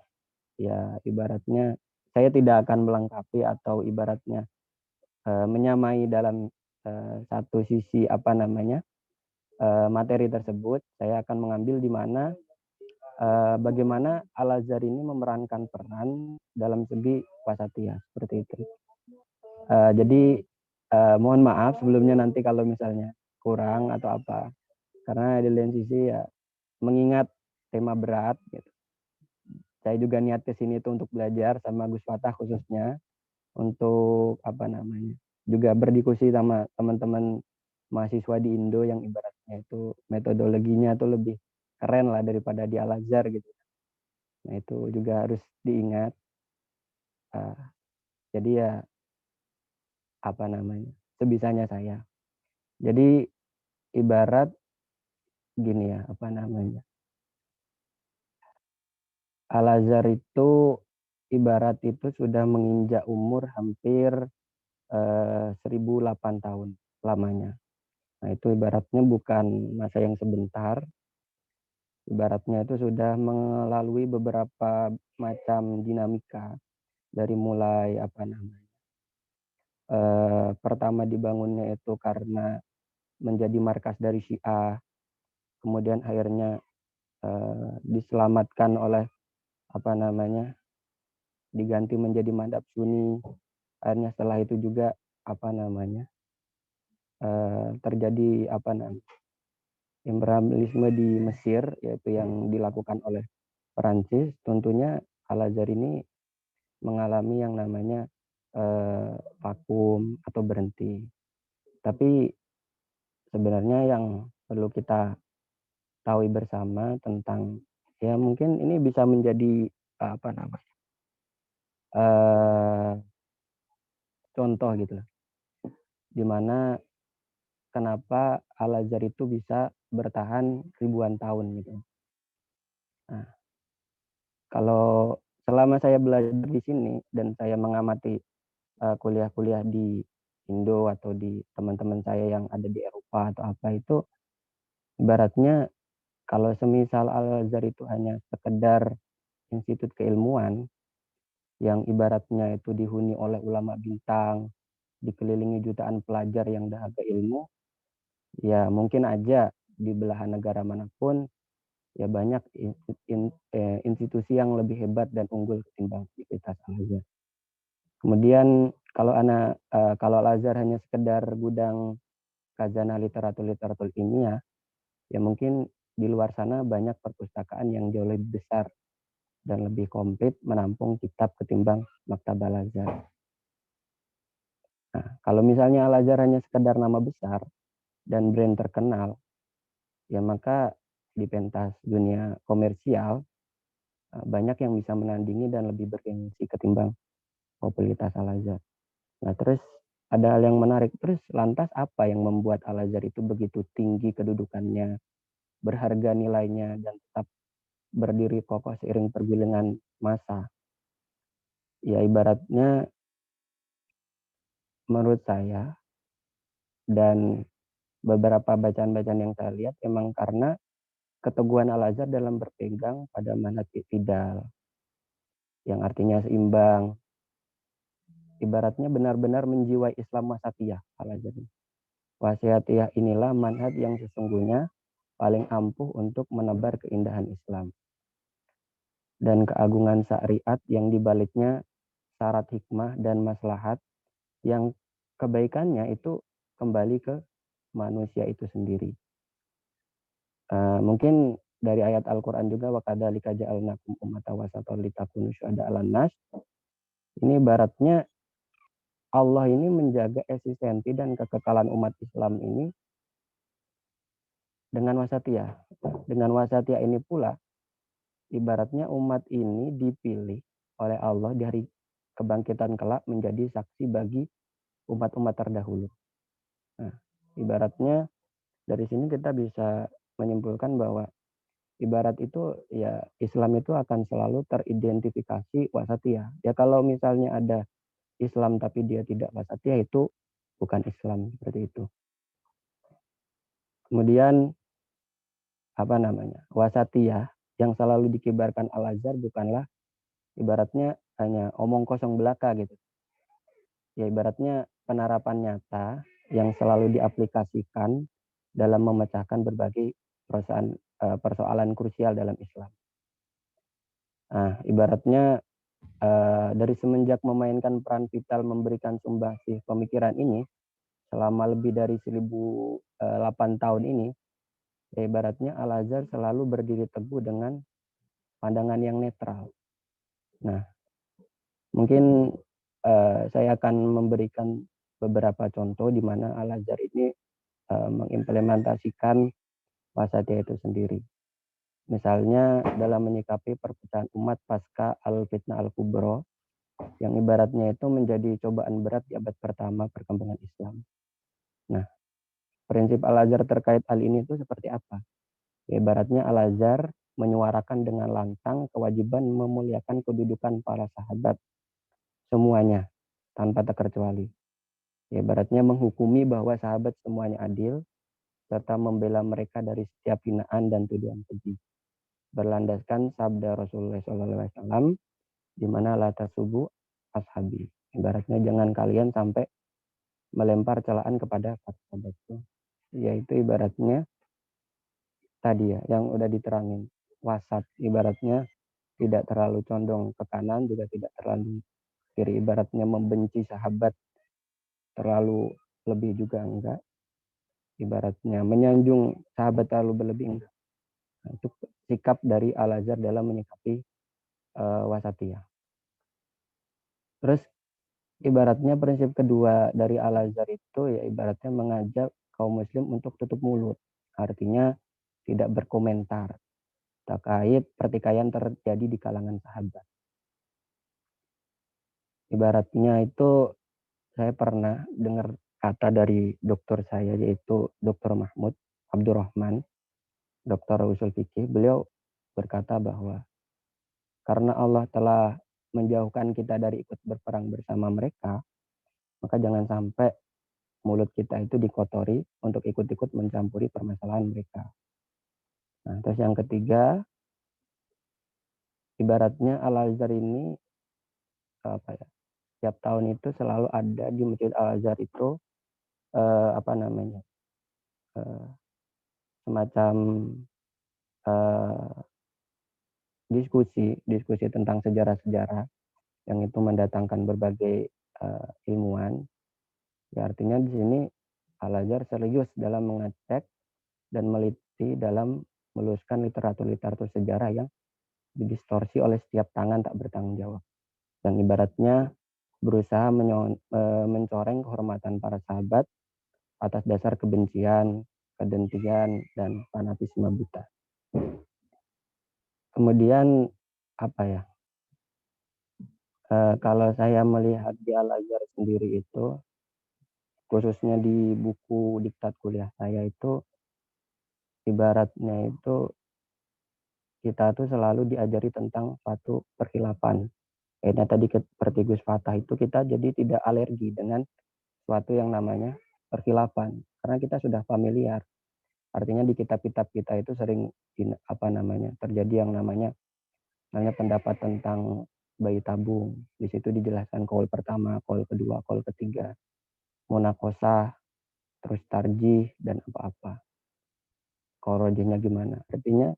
ya ibaratnya saya tidak akan melengkapi atau ibaratnya menyamai dalam satu sisi apa namanya materi tersebut. Saya akan mengambil di mana bagaimana Al-Azhar ini memerankan peran dalam segi wasatiyah seperti itu. Jadi mohon maaf sebelumnya nanti kalau misalnya kurang atau apa, karena di lain sisi ya mengingat tema berat gitu. Saya juga niat ke sini itu untuk belajar sama Gus Fatah khususnya, untuk apa namanya juga berdiskusi sama teman-teman mahasiswa di Indo yang ibaratnya itu metodologinya tuh lebih keren lah daripada di Al-Azhar gitu. Nah itu juga harus diingat. Jadi ya apa namanya sebisanya saya. Jadi ibarat gini ya apa namanya, Al-Azhar itu ibarat itu sudah menginjak umur hampir 1008 tahun lamanya. Nah itu ibaratnya bukan masa yang sebentar, ibaratnya itu sudah melalui beberapa macam dinamika, dari mulai apa namanya pertama dibangunnya itu karena menjadi markas dari Syiah, kemudian akhirnya diselamatkan oleh apa namanya diganti menjadi madhab Sunni. Akhirnya setelah itu juga terjadi imperialisme di Mesir, yaitu yang dilakukan oleh Perancis. Tentunya Al-Azhar ini mengalami yang namanya vakum atau berhenti. Tapi sebenarnya yang perlu kita tahu bersama tentang, ya mungkin ini bisa menjadi contoh gitu loh, dimana kenapa Al-Azhar itu bisa bertahan ribuan tahun gitu. Nah, kalau selama saya belajar di sini dan saya mengamati kuliah-kuliah di Indo atau di teman-teman saya yang ada di Eropa atau apa, itu ibaratnya kalau semisal Al-Azhar itu hanya sekedar institut keilmuan yang ibaratnya itu dihuni oleh ulama bintang, dikelilingi jutaan pelajar yang dahaga ilmu, ya mungkin aja di belahan negara manapun ya banyak institusi yang lebih hebat dan unggul ketimbang Universitas Al-Azhar. Kemudian kalau Al-Azhar hanya sekedar gudang khazanah literatur ilmiah, ya mungkin di luar sana banyak perpustakaan yang jauh lebih besar dan lebih komplit menampung kitab ketimbang Maktabah Al-Azhar. Nah, kalau misalnya Al-Azhar hanya sekedar nama besar dan brand terkenal, ya maka di pentas dunia komersial banyak yang bisa menandingi dan lebih bergengsi ketimbang popularitas Al-Azhar. Nah, terus ada hal yang menarik. Terus lantas apa yang membuat Al-Azhar itu begitu tinggi kedudukannya, berharga nilainya, dan tetap berdiri kokoh seiring pergulingan masa? Ya ibaratnya menurut saya dan beberapa bacaan-bacaan yang saya lihat emang karena keteguhan Al-Azhar dalam berpegang pada manhaj i'tidal, yang artinya seimbang. Ibaratnya benar-benar menjiwai Islam wasatiyah Al-Azhar. Wasatiyah inilah manhaj yang sesungguhnya paling ampuh untuk menebar keindahan Islam dan keagungan syariat yang dibaliknya syarat hikmah dan maslahat yang kebaikannya itu kembali ke manusia itu sendiri. Mungkin dari ayat Al-Quran juga, wa kadzalika ja'alnakum ummatan wasatan litakunu syuhada 'alan nas. Ini ibaratnya Allah ini menjaga eksistensi dan kekekalan umat Islam ini dengan wasatiyah. Dengan wasatiyah ini pula ibaratnya umat ini dipilih oleh Allah di hari kebangkitan kelak menjadi saksi bagi umat-umat terdahulu. Nah, ibaratnya dari sini kita bisa menyimpulkan bahwa ibarat itu ya Islam itu akan selalu teridentifikasi wasatiyah. Ya kalau misalnya ada Islam tapi dia tidak wasatiyah, itu bukan Islam, seperti itu. Kemudian wasatiyah yang selalu dikibarkan Al-Azhar bukanlah ibaratnya hanya omong kosong belaka gitu. Ya ibaratnya penerapan nyata yang selalu diaplikasikan dalam memecahkan berbagai persoalan krusial dalam Islam. Nah, ibaratnya dari semenjak memainkan peran vital memberikan sumbangsi pemikiran ini selama lebih dari 1008 tahun ini, ya ibaratnya Al-Azhar selalu berdiri teguh dengan pandangan yang netral. Nah, mungkin saya akan memberikan beberapa contoh di mana Al-Azhar ini mengimplementasikan wasatiyah itu sendiri. Misalnya dalam menyikapi perpecahan umat pasca Al-Fitnah Al-Kubra, yang ibaratnya itu menjadi cobaan berat di abad pertama perkembangan Islam. Nah, prinsip Al-Azhar terkait hal ini itu seperti apa? Ya, ibaratnya Al-Azhar menyuarakan dengan lantang kewajiban memuliakan kedudukan para sahabat semuanya tanpa terkecuali. Ya, ibaratnya menghukumi bahwa sahabat semuanya adil serta membela mereka dari setiap hinaan dan tuduhan keji. Berlandaskan sabda Rasulullah SAW di mana la tasubu ashabi. Ibaratnya jangan kalian sampai melempar celaan kepada sahabatku. Yaitu ibaratnya tadi ya yang udah diterangin, wasat, ibaratnya tidak terlalu condong ke kanan, juga tidak terlalu kiri. Ibaratnya membenci sahabat terlalu lebih juga enggak. Ibaratnya menyanjung sahabat terlalu berlebih enggak. Nah, itu sikap dari Al-Azhar dalam menyikapi wasatiyah. Terus ibaratnya prinsip kedua dari Al-Azhar itu ya ibaratnya mengajak kaum muslim untuk tutup mulut. Artinya tidak berkomentar terkait pertikaian terjadi di kalangan sahabat. Ibaratnya itu saya pernah dengar kata dari dokter saya yaitu Dr. Mahmud Abdurrahman, dokter usul fikih. Beliau berkata bahwa karena Allah telah menjauhkan kita dari ikut berperang bersama mereka, maka jangan sampai mulut kita itu dikotori untuk ikut-ikut mencampuri permasalahan mereka. Nah, terus yang ketiga, ibaratnya Al-Azhar ini apa ya? Setiap tahun itu selalu ada di Masjid Al-Azhar itu semacam diskusi tentang sejarah-sejarah yang itu mendatangkan berbagai ilmuwan. Ya, artinya di sini Al-Azhar serius dalam mengecek dan meliti dalam meluluskan literatur-literatur sejarah yang didistorsi oleh setiap tangan tak bertanggung jawab. Yang ibaratnya berusaha mencoreng kehormatan para sahabat atas dasar kebencian, kedengkian, dan fanatisme buta. Kemudian apa ya? Kalau saya melihat di Al-Azhar sendiri itu, khususnya di buku diktat kuliah saya itu, ibaratnya itu kita tuh selalu diajari tentang suatu perkhilafan. Kayaknya tadi seperti Gus Fatah itu kita jadi tidak alergi dengan suatu yang namanya perkhilafan karena kita sudah familiar. Artinya di kitab-kitab kita itu sering terjadi yang namanya pendapat tentang bayi tabung. Di situ dijelaskan qaul pertama, qaul kedua, qaul ketiga, munakosah, terus tarjih dan apa-apa. Korojihnya gimana? Artinya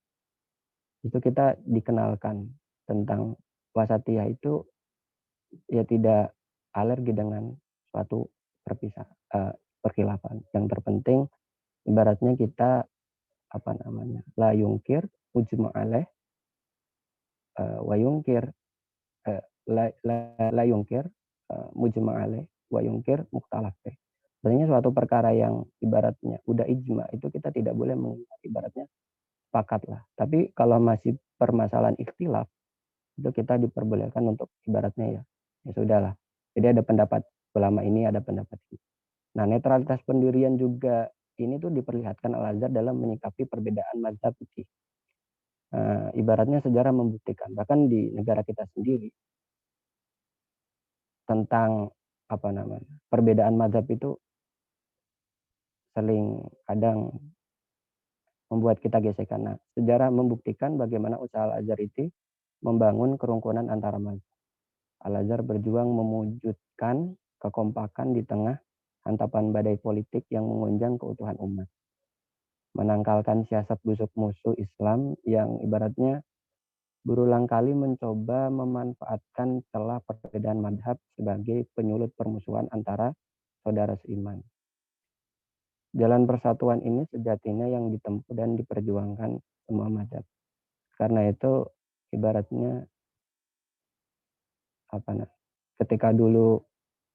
itu kita dikenalkan tentang wasatiyah itu ya tidak alergi dengan suatu perkhilafan. Yang terpenting ibaratnya kita la yungkir ujma alaih wa yungkir la yungkir mujma alaih wa yungkir mukhtalaf. Sebenarnya suatu perkara yang ibaratnya udah ijma itu kita tidak boleh ibaratnya sepakat lah. Tapi kalau masih permasalahan ikhtilaf itu kita diperbolehkan untuk ibaratnya ya sudahlah. Jadi ada pendapat ulama ini, ada pendapat ini. Nah, netralitas pendirian juga ini tuh diperlihatkan Al-Azhar dalam menyikapi perbedaan mazhab fikih. Ibaratnya sejarah membuktikan bahkan di negara kita sendiri tentang perbedaan mazhab itu sering kadang membuat kita gesekan. Nah, sejarah membuktikan bagaimana usaha Al-Azhar itu membangun kerukunan antara mazhab. Al-Azhar berjuang mewujudkan kekompakan di tengah hantapan badai politik yang mengunjang keutuhan umat. Menangkalkan siasat busuk musuh Islam yang ibaratnya berulang kali mencoba memanfaatkan celah perbedaan madhab sebagai penyulut permusuhan antara saudara seiman. Jalan persatuan ini sejatinya yang ditempuh dan diperjuangkan semua madhab. Karena itu ibaratnya ketika dulu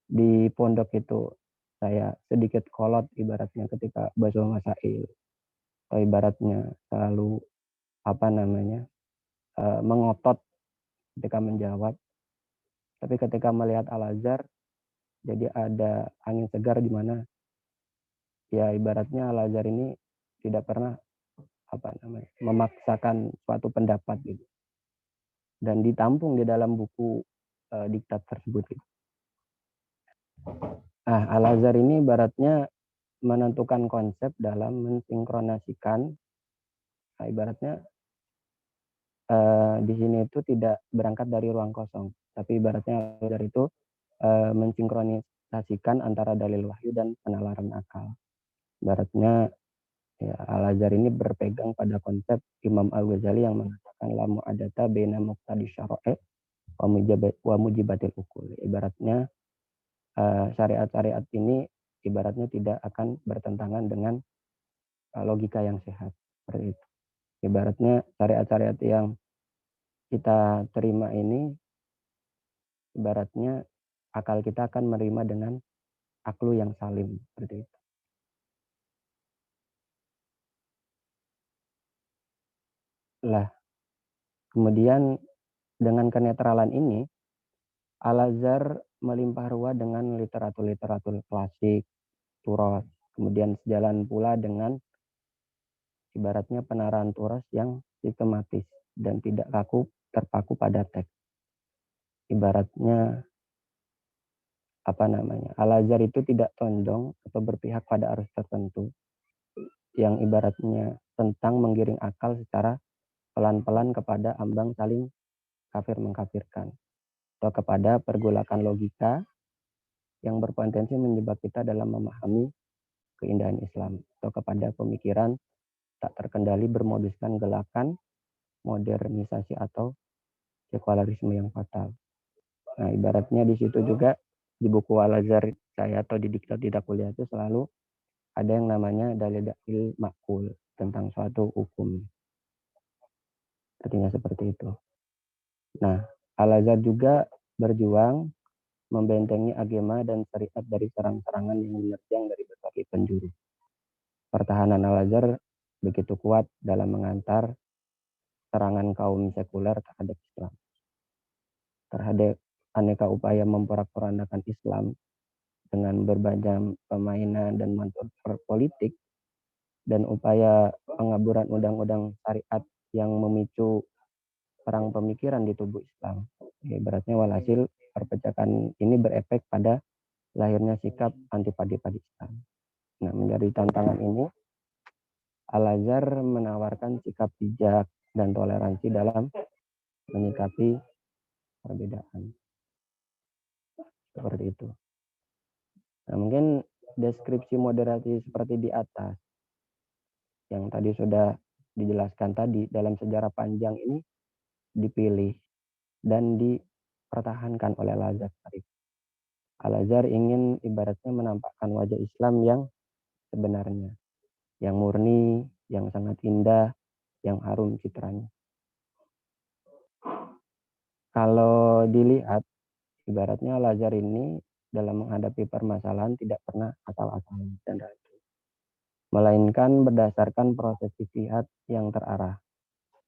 di pondok itu saya sedikit kolot ibaratnya ketika bahasa masail atau ibaratnya selalu mengotot ketika menjawab. Tapi ketika melihat Al-Azhar jadi ada angin segar di mana ya ibaratnya Al-Azhar ini tidak pernah memaksakan suatu pendapat gitu. Dan ditampung di dalam buku diktat tersebut gitu. Nah, Al-Azhar ini ibaratnya menentukan konsep dalam mensinkronasikan ibaratnya di sini itu tidak berangkat dari ruang kosong, tapi ibaratnya Al-Azhar itu mensinkronisasikan antara dalil wahyu dan penalaran akal. Ibaratnya Ya, Al-Azhar ini berpegang pada konsep Imam Al-Ghazali yang mengatakan la mu'adata baina muqtadi syara'i wa mujibatil ukul. Ibaratnya syariat-syariat ini ibaratnya tidak akan bertentangan dengan logika yang sehat. Seperti itu. Ibaratnya syariat-syariat yang kita terima ini ibaratnya akal kita akan menerima dengan aklu yang salim. Seperti itu. Lah, kemudian dengan kenetralan ini, Al-Azhar melimpah ruah dengan literatur-literatur klasik, turas, kemudian sejalan pula dengan ibaratnya penaraan turas yang sistematis dan tidak terpaku pada teks. Ibaratnya Al-Azhar itu tidak condong atau berpihak pada arus tertentu yang ibaratnya tentang menggiring akal secara pelan-pelan kepada ambang saling kafir mengkafirkan atau kepada pergolakan logika yang berpotensi menjebak kita dalam memahami keindahan Islam atau kepada pemikiran tak terkendali bermoduskan gelakan modernisasi atau sekularisme yang fatal. Nah, ibaratnya di situ juga di buku Al-Azhar saya atau di diktat tidak kuliah itu selalu ada yang namanya dalil makul tentang suatu hukum. Artinya seperti itu. Nah, Al-Azhar juga berjuang membentengi agama dan syariat dari serang-serangan yang menerjang dari berbagai penjuru. Pertahanan Al-Azhar begitu kuat dalam mengantar serangan kaum sekuler terhadap Islam. Terhadap aneka upaya memporak-porandakan Islam dengan berbagai permainan dan manuver politik dan upaya pengaburan undang-undang syariat yang memicu perang pemikiran di tubuh Islam. Ibaratnya walhasil perpecahan ini berefek pada lahirnya sikap antipati pada Islam. Nah, menjadi tantangan ini, Al-Azhar menawarkan sikap bijak dan toleransi dalam menyikapi perbedaan. Seperti itu. Nah, mungkin deskripsi moderasi seperti di atas, yang tadi sudah dijelaskan tadi, dalam sejarah panjang ini dipilih dan dipertahankan oleh Al-Azhar. Al-Azhar ingin ibaratnya menampakkan wajah Islam yang sebenarnya, yang murni, yang sangat indah, yang harum citranya. Kalau dilihat, ibaratnya Al-Azhar ini dalam menghadapi permasalahan tidak pernah asal-asalan dan ragu, melainkan berdasarkan proses ijtihad yang terarah,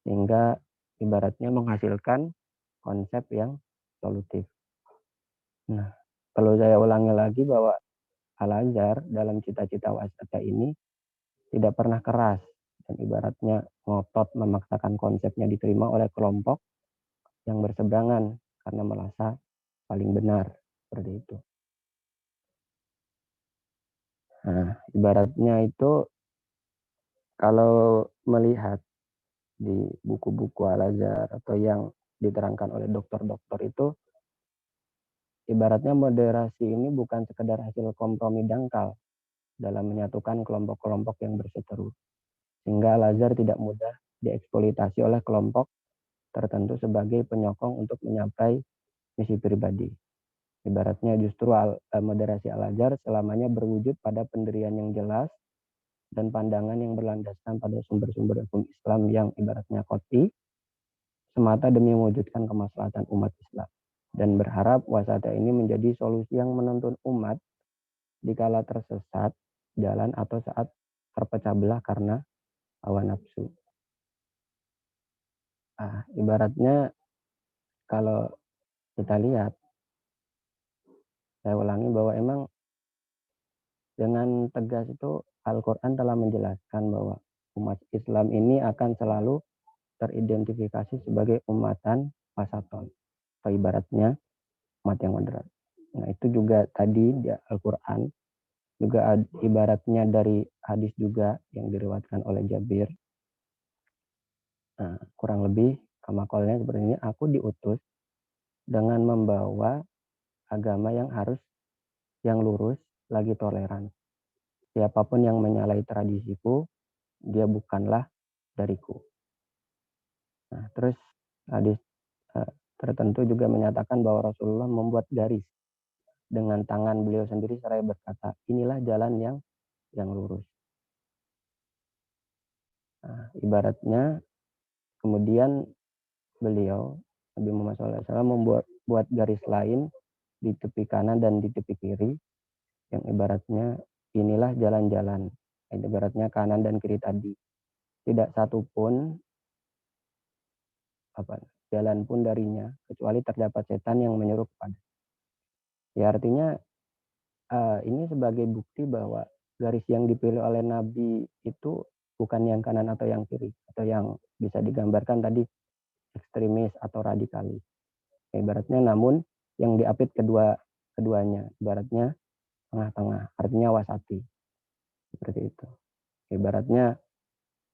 sehingga ibaratnya menghasilkan konsep yang solutif. Nah, perlu saya ulangi lagi bahwa Al-Azhar dalam cita-cita wasata ini tidak pernah keras dan ibaratnya ngotot memaksakan konsepnya diterima oleh kelompok yang berseberangan karena merasa paling benar, seperti itu. Nah, ibaratnya itu kalau melihat di buku-buku Al-Azhar atau yang diterangkan oleh dokter-dokter itu, ibaratnya moderasi ini bukan sekedar hasil kompromi dangkal dalam menyatukan kelompok-kelompok yang berseteru, sehingga Al-Azhar tidak mudah dieksploitasi oleh kelompok tertentu sebagai penyokong untuk mencapai misi pribadi. Ibaratnya justru moderasi Al-Azhar selamanya berwujud pada pendirian yang jelas dan pandangan yang berlandaskan pada sumber-sumber hukum Islam yang ibaratnya qat'i, semata demi mewujudkan kemaslahatan umat Islam. Dan berharap wasata ini menjadi solusi yang menuntun umat dikala tersesat jalan atau saat terpecah belah karena hawa nafsu. Nah, ibaratnya kalau kita lihat, saya ulangi bahwa emang dengan tegas itu Al-Quran telah menjelaskan bahwa umat Islam ini akan selalu teridentifikasi sebagai umatan wasaton, atau ibaratnya umat yang moderat. Nah, itu juga tadi di Al-Quran juga ibaratnya dari hadis juga yang diriwayatkan oleh Jabir. Nah, kurang lebih kamakolnya seperti ini, aku diutus dengan membawa agama yang lurus lagi toleran. Siapapun yang menyalahi tradisiku dia bukanlah dariku. Nah, terus hadis tertentu juga menyatakan bahwa Rasulullah membuat garis dengan tangan beliau sendiri seraya berkata, inilah jalan yang lurus. Nah, ibaratnya kemudian beliau Nabi Muhammad SAW membuat garis lain di tepi kanan dan di tepi kiri yang ibaratnya inilah jalan-jalan. Ibaratnya kanan dan kiri tadi. Tidak satu pun jalan pun darinya kecuali terdapat setan yang menyuruh kepada. Ya artinya ini sebagai bukti bahwa garis yang dipilih oleh Nabi itu bukan yang kanan atau yang kiri atau yang bisa digambarkan tadi ekstremis atau radikalis. Ibaratnya namun yang diapit keduanya, ibaratnya tengah-tengah, artinya wasati. Seperti itu. Ibaratnya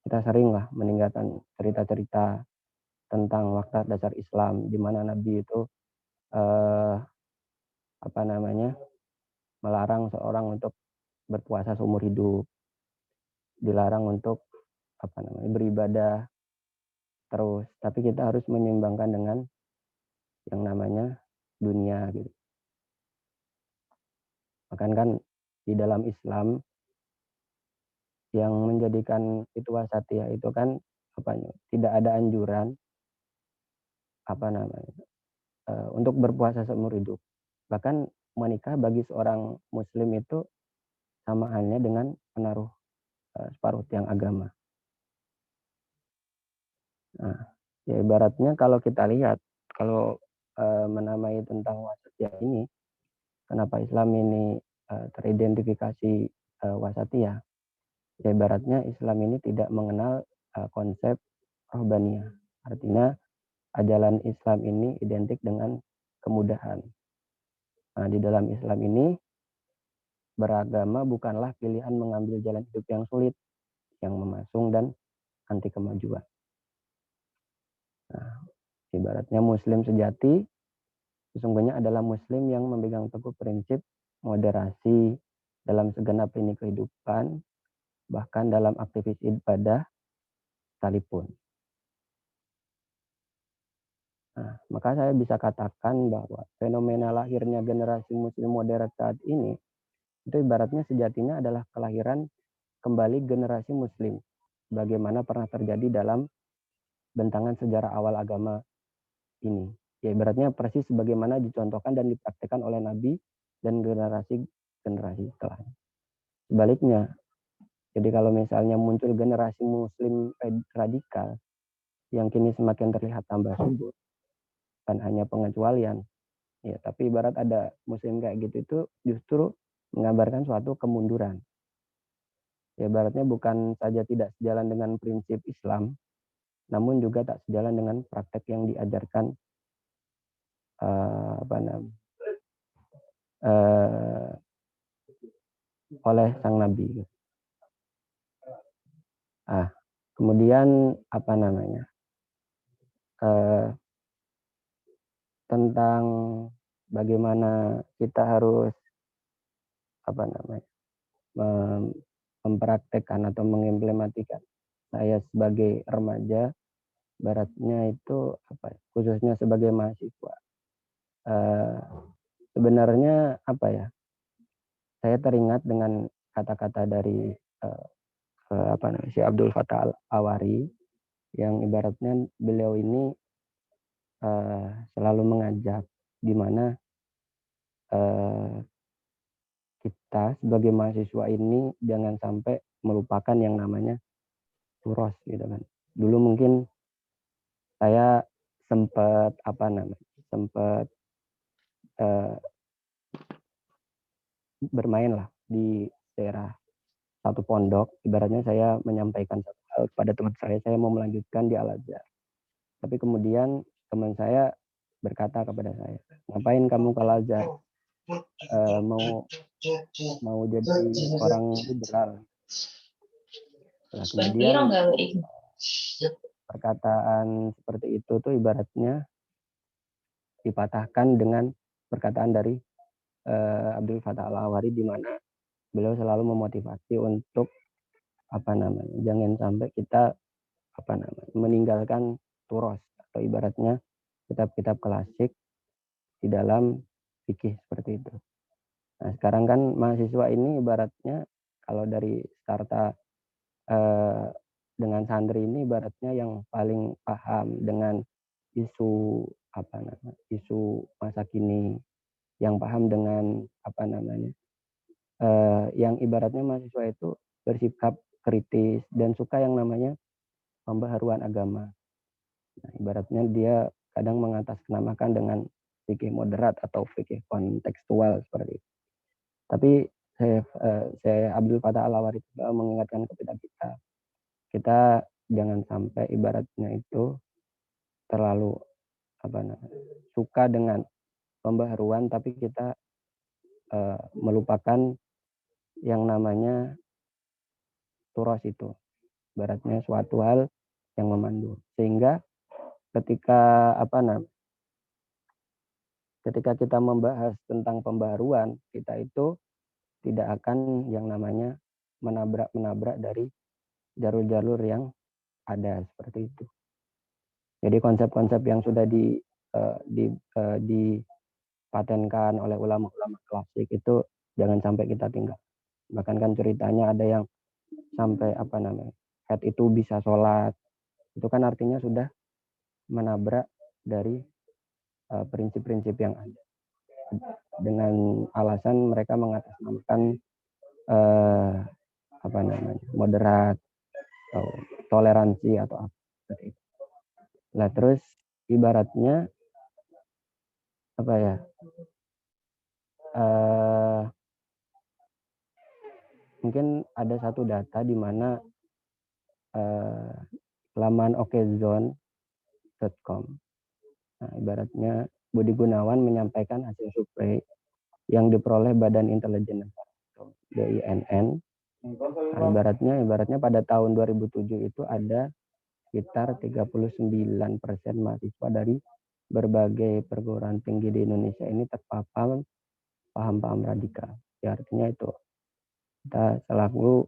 kita sering lah meninggalkan cerita-cerita tentang waktu dasar Islam di mana Nabi itu melarang seorang untuk berpuasa seumur hidup, dilarang untuk beribadah terus, tapi kita harus menyeimbangkan dengan yang namanya dunia gitu. Bahkan kan di dalam Islam yang menjadikan itu wasatiyah itu kan tidak ada anjuran untuk berpuasa seumur hidup. Bahkan menikah bagi seorang muslim itu sama halnya dengan menaruh separuh tiang agama. Nah, ya ibaratnya kalau kita lihat, kalau menamai tentang wasatiyah ini, kenapa Islam ini teridentifikasi wasatiyah? Ya ibaratnya Islam ini tidak mengenal konsep rohbaniyah. Artinya ajaran Islam ini identik dengan kemudahan. Nah, di dalam Islam ini beragama bukanlah pilihan mengambil jalan hidup yang sulit, yang memasung dan anti kemajuan. Nah, ibaratnya Muslim sejati sesungguhnya adalah Muslim yang memegang teguh prinsip moderasi dalam segenap lini kehidupan, bahkan dalam aktivitas ibadah sekalipun. Nah, maka saya bisa katakan bahwa fenomena lahirnya generasi Muslim moderat saat ini itu ibaratnya sejatinya adalah kelahiran kembali generasi Muslim, bagaimana pernah terjadi dalam bentangan sejarah awal agama ini. Ya ibaratnya persis sebagaimana dicontohkan dan dipraktekkan oleh Nabi dan generasi-generasi setelahnya. Sebaliknya, jadi kalau misalnya muncul generasi Muslim radikal yang kini semakin terlihat tambah subur, bukan hanya pengecualian, ya tapi ibarat ada Muslim kayak gitu itu justru menggambarkan suatu kemunduran. Ya ibaratnya bukan saja tidak sejalan dengan prinsip Islam, namun juga tak sejalan dengan praktek yang diajarkan oleh sang Nabi. Kemudian tentang bagaimana kita harus mempraktekkan atau mengimplementasikan. Saya sebagai remaja, baratnya itu khususnya sebagai mahasiswa. Sebenarnya saya teringat dengan kata-kata dari si Abdul Fattah Al-Awari yang ibaratnya beliau ini selalu mengajak di mana kita sebagai mahasiswa ini jangan sampai melupakan yang namanya turos gitu kan. Dulu mungkin saya sempat bermain lah di daerah satu pondok. Ibaratnya saya menyampaikan satu hal kepada teman saya mau melanjutkan di Al-Azhar. Tapi kemudian teman saya berkata kepada saya, ngapain kamu ke Al-Azhar? Mau jadi orang liberal. Nah, kemudian perkataan seperti itu tuh ibaratnya dipatahkan dengan perkataan dari Abdul Fattah Al-Awari di mana beliau selalu memotivasi untuk jangan sampai kita meninggalkan turos atau ibaratnya kitab-kitab klasik di dalam fikih seperti itu. Nah, sekarang kan mahasiswa ini ibaratnya kalau dari starta dengan santri ini ibaratnya yang paling paham dengan isu isu masa kini, yang paham dengan yang ibaratnya mahasiswa itu bersikap kritis dan suka yang namanya pembaharuan agama. Nah, ibaratnya dia kadang mengatasnamakan dengan fikih moderat atau fikih kontekstual seperti itu. Tapi saya Abdul Fattah Al-Awari mengingatkan kepada kita jangan sampai ibaratnya itu terlalu suka dengan pembaharuan, tapi kita melupakan yang namanya turos itu, ibaratnya suatu hal yang memandu, sehingga ketika ketika kita membahas tentang pembaharuan, kita itu tidak akan yang namanya menabrak dari jalur-jalur yang ada seperti itu. Jadi konsep-konsep yang sudah dipatenkan oleh ulama-ulama klasik itu jangan sampai kita tinggal. Bahkan kan ceritanya ada yang sampai head itu bisa sholat, itu kan artinya sudah menabrak dari prinsip-prinsip yang ada, dengan alasan mereka mengatasnamakan moderat atau toleransi atau apa seperti itu. Nah, terus ibaratnya mungkin ada satu data di mana laman okezone.com. Nah, ibaratnya Budi Gunawan menyampaikan hasil survei yang diperoleh Badan Intelijen Negara atau BINN. Nah, ibaratnya pada tahun 2007 itu ada sekitar 39% mahasiswa dari berbagai perguruan tinggi di Indonesia ini terpapar paham-paham radikal. Ya, artinya itu kita selaku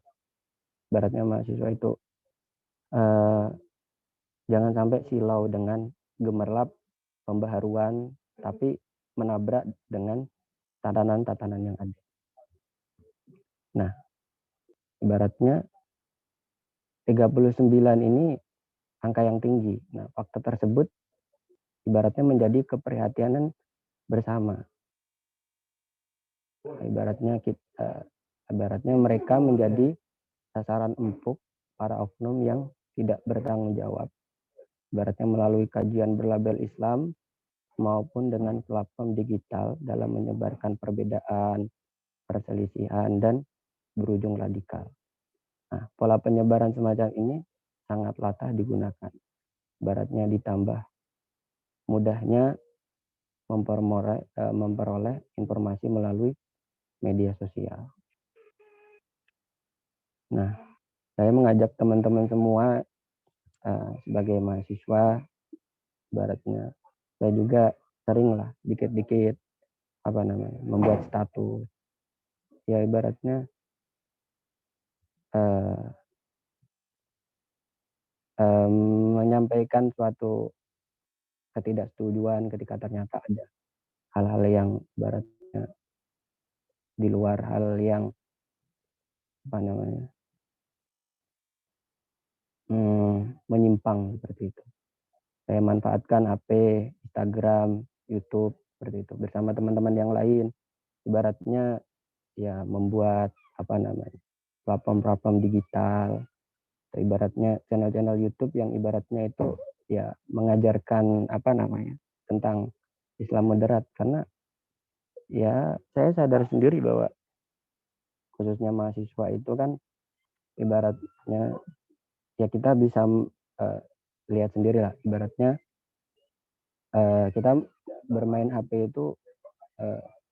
ibaratnya mahasiswa itu jangan sampai silau dengan gemerlap pembaharuan, tapi menabrak dengan tatanan-tatanan yang ada. Nah, ibaratnya 39 ini angka yang tinggi. Nah, fakta tersebut ibaratnya menjadi keprihatinan bersama. Nah, ibaratnya mereka menjadi sasaran empuk para oknum yang tidak bertanggung jawab. Ibaratnya melalui kajian berlabel Islam maupun dengan platform digital dalam menyebarkan perbedaan, perselisihan, dan berujung radikal. Nah, pola penyebaran semacam ini sangat latah digunakan. Ibaratnya ditambah mudahnya memperoleh informasi melalui media sosial. Nah, saya mengajak teman-teman semua sebagai mahasiswa, ibaratnya saya juga seringlah dikit-dikit membuat status. Ya, ibaratnya menyampaikan suatu ketidaksetujuan ketika ternyata ada hal-hal yang ibaratnya di luar hal yang menyimpang seperti itu. Saya manfaatkan HP, Instagram, YouTube seperti itu bersama teman-teman yang lain. Ibaratnya ya membuat platform-platform digital. Ibaratnya channel-channel YouTube yang ibaratnya itu ya mengajarkan tentang Islam moderat, karena ya saya sadar sendiri bahwa khususnya mahasiswa itu kan ibaratnya ya kita bisa lihat sendiri lah, ibaratnya kita bermain HP itu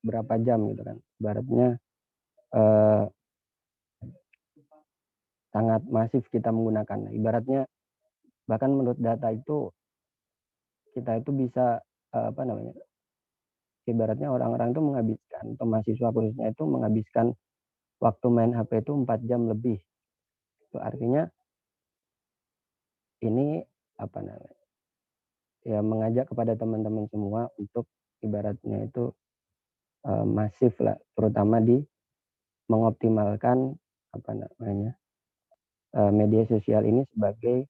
berapa jam gitu kan, ibaratnya sangat masif kita menggunakan. Ibaratnya bahkan menurut data itu kita itu bisa ibaratnya orang-orang itu menghabiskan, atau mahasiswa khususnya itu menghabiskan waktu main HP itu 4 jam lebih Itu artinya ini apa namanya? Ya mengajak kepada teman-teman semua untuk ibaratnya itu masif lah, terutama di mengoptimalkan apa namanya media sosial ini sebagai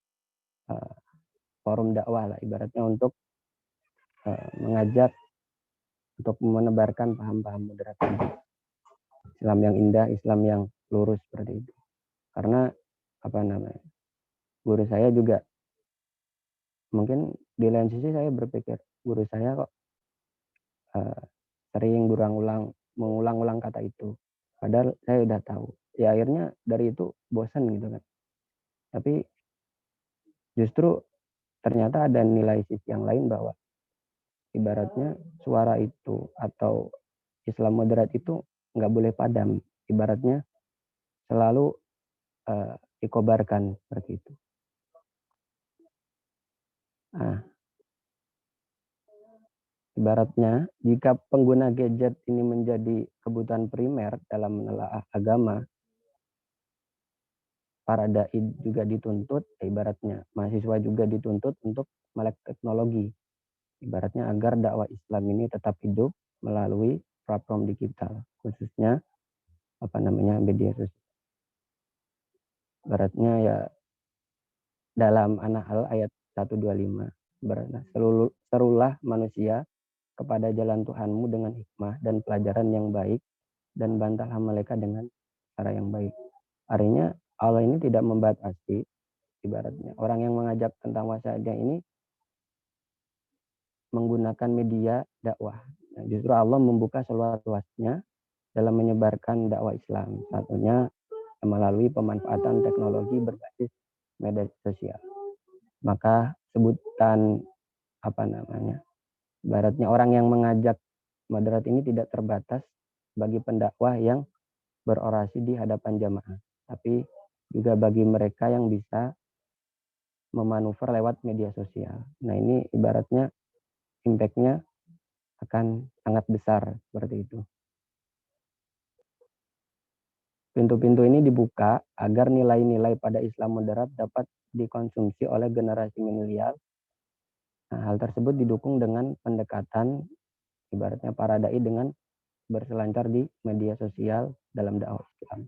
forum dakwah lah, ibaratnya untuk mengajak untuk menebarkan paham-paham moderat Islam yang indah, Islam yang lurus seperti itu. Karena apa namanya, guru saya juga mungkin di lain sisi saya berpikir guru saya kok sering mengulang-ulang kata itu. Padahal saya udah tahu. Ya akhirnya dari itu bosan gitu kan. Tapi justru ternyata ada nilai sisi yang lain bahwa ibaratnya suara itu atau Islam moderat itu nggak boleh padam. Ibaratnya selalu dikobarkan seperti itu. Nah, ibaratnya jika pengguna gadget ini menjadi kebutuhan primer dalam menelaah agama, para dai juga dituntut, ibaratnya mahasiswa juga dituntut untuk melek teknologi, ibaratnya agar dakwah Islam ini tetap hidup melalui platform digital, khususnya apa namanya media sosial. Ibaratnya ya dalam An-Nahl ayat 125, ibaratnya serulah manusia kepada jalan Tuhanmu dengan hikmah dan pelajaran yang baik, dan bantahlah mereka dengan cara yang baik. Artinya Allah ini tidak membatasi, ibaratnya orang yang mengajak tentang wasatiyah ini menggunakan media dakwah. Nah, justru Allah membuka seluas-luasnya dalam menyebarkan dakwah Islam. Satunya melalui pemanfaatan teknologi berbasis media sosial. Maka sebutan apa namanya, ibaratnya orang yang mengajak moderat ini tidak terbatas bagi pendakwah yang berorasi di hadapan jamaah, tapi juga bagi mereka yang bisa memanuver lewat media sosial. Nah ini ibaratnya impact-nya akan sangat besar seperti itu. Pintu-pintu ini dibuka agar nilai-nilai pada Islam moderat dapat dikonsumsi oleh generasi milenial. Nah, hal tersebut didukung dengan pendekatan ibaratnya para dai dengan berselancar di media sosial dalam dakwah Islam.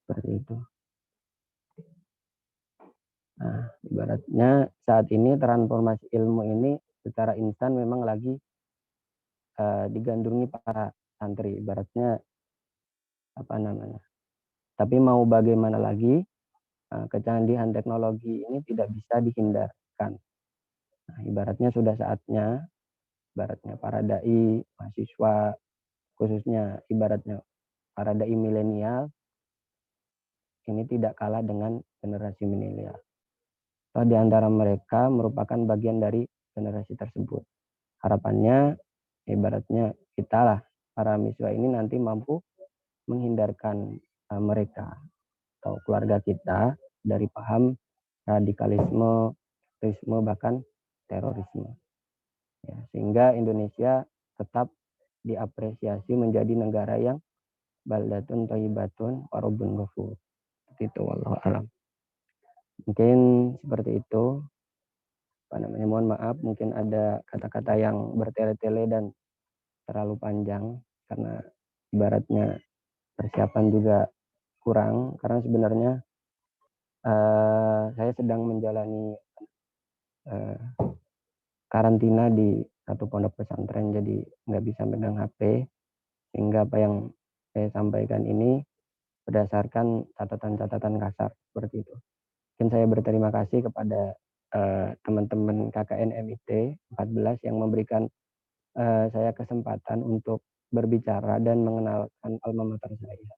Seperti itu. Nah, ibaratnya saat ini transformasi ilmu ini secara instan memang lagi digandrungi para santri, ibaratnya apa namanya. Tapi mau bagaimana lagi, kecanggihan teknologi ini tidak bisa dihindarkan. Nah, ibaratnya sudah saatnya, ibaratnya para dai, mahasiswa, khususnya ibaratnya para dai milenial ini tidak kalah dengan generasi milenial. Atau di antara mereka merupakan bagian dari generasi tersebut. Harapannya ibaratnya kita lah, para mahasiswa ini nanti mampu menghindarkan mereka atau keluarga kita dari paham radikalisme, terorisme, bahkan terorisme. Ya, sehingga Indonesia tetap diapresiasi menjadi negara yang baldatun thayyibatun wa rabbun ghafur. Itu wallahu alam. Mungkin seperti itu. Apa namanya, mohon maaf mungkin ada kata-kata yang bertele-tele dan terlalu panjang karena ibaratnya persiapan juga kurang, karena sebenarnya saya sedang menjalani karantina di satu pondok pesantren, jadi nggak bisa megang HP, sehingga apa yang saya sampaikan ini berdasarkan catatan-catatan kasar seperti itu. Mungkin saya berterima kasih kepada teman-teman KKN MIT 14 yang memberikan saya kesempatan untuk berbicara dan mengenalkan alma mater saya.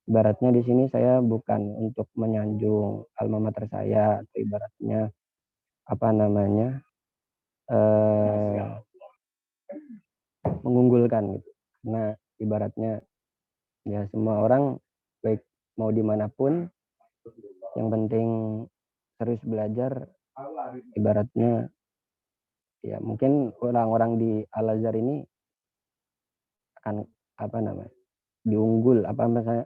Ibaratnya di sini saya bukan untuk menyanjung alma mater saya, atau ibaratnya apa namanya mengunggulkan gitu. Nah ibaratnya ya semua orang baik mau dimanapun, yang penting terus belajar. Ibaratnya ya mungkin orang-orang di Al Azhar ini akan apa namanya diunggul apa misalnya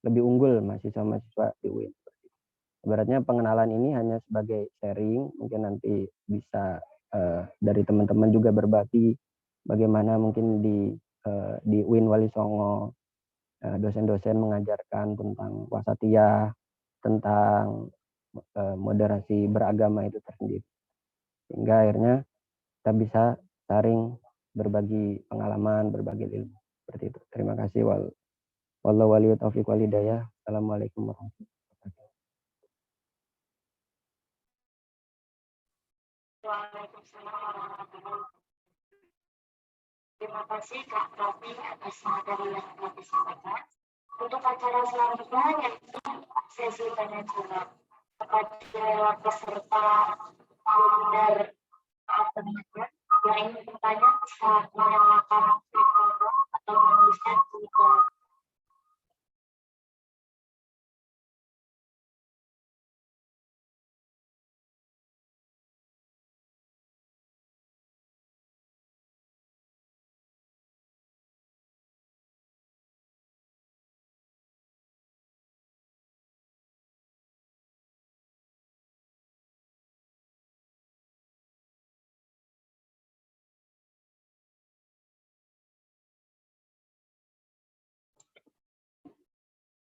lebih unggul mahasiswa-mahasiswa di UIN. Ibaratnya pengenalan ini hanya sebagai sharing, mungkin nanti bisa dari teman-teman juga berbagi bagaimana mungkin di UIN Wali Songo dosen-dosen mengajarkan tentang wasatiyah, tentang moderasi beragama itu tersendiri. Sehingga akhirnya kita bisa saling berbagi pengalaman, berbagi ilmu. Seperti itu. Terima kasih. Wallahu waliyut taufiq wal hidayah. Assalamualaikum warahmatullahi wabarakatuh. Waalaikumsalam warahmatullahi wabarakatuh. Terima kasih Kak Raffi atas materi yang telah disampaikan. Untuk acara selanjutnya yaitu sesi tanya jawab kepada peserta webinar alternatif yang ingin bertanya bisa menyalakan mikrofon atau menulisnya di kolom.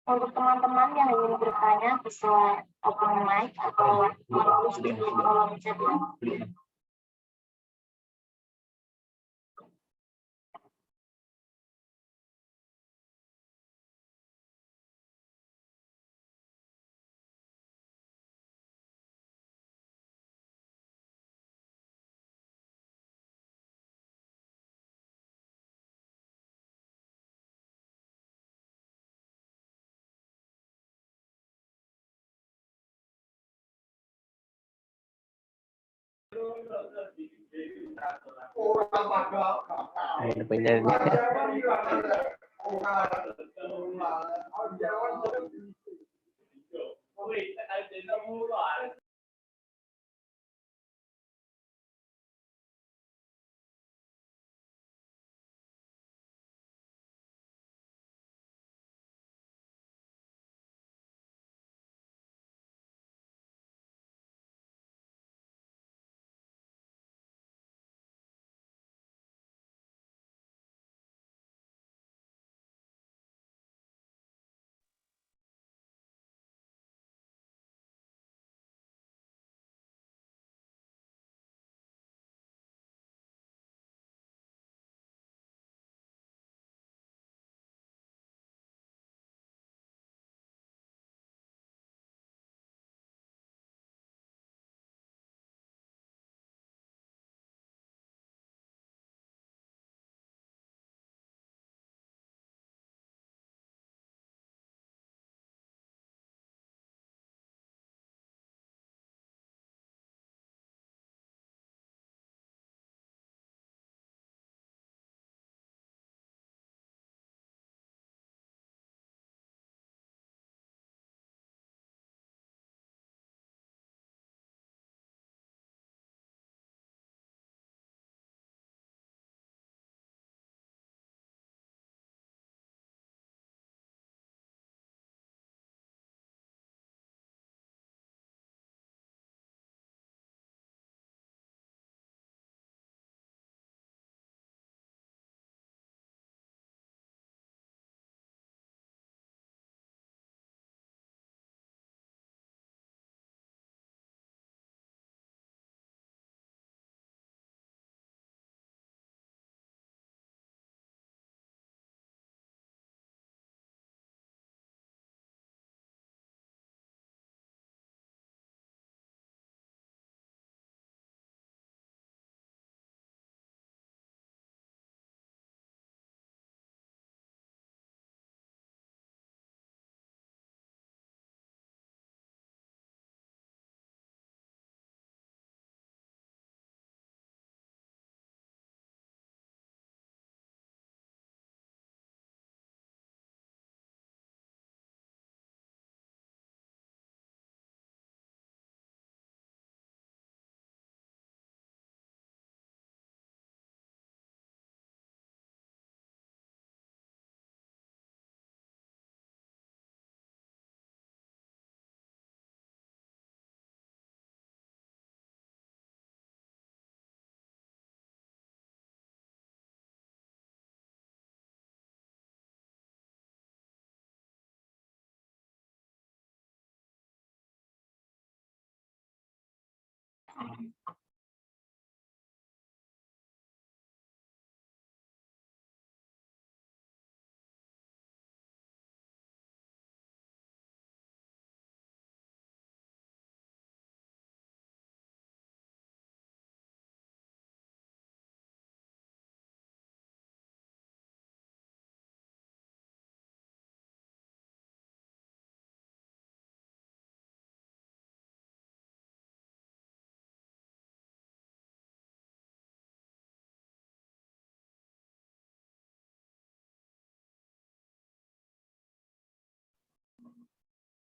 Untuk teman-teman yang ingin bertanya bisa open mic atau menulis di kolom chat.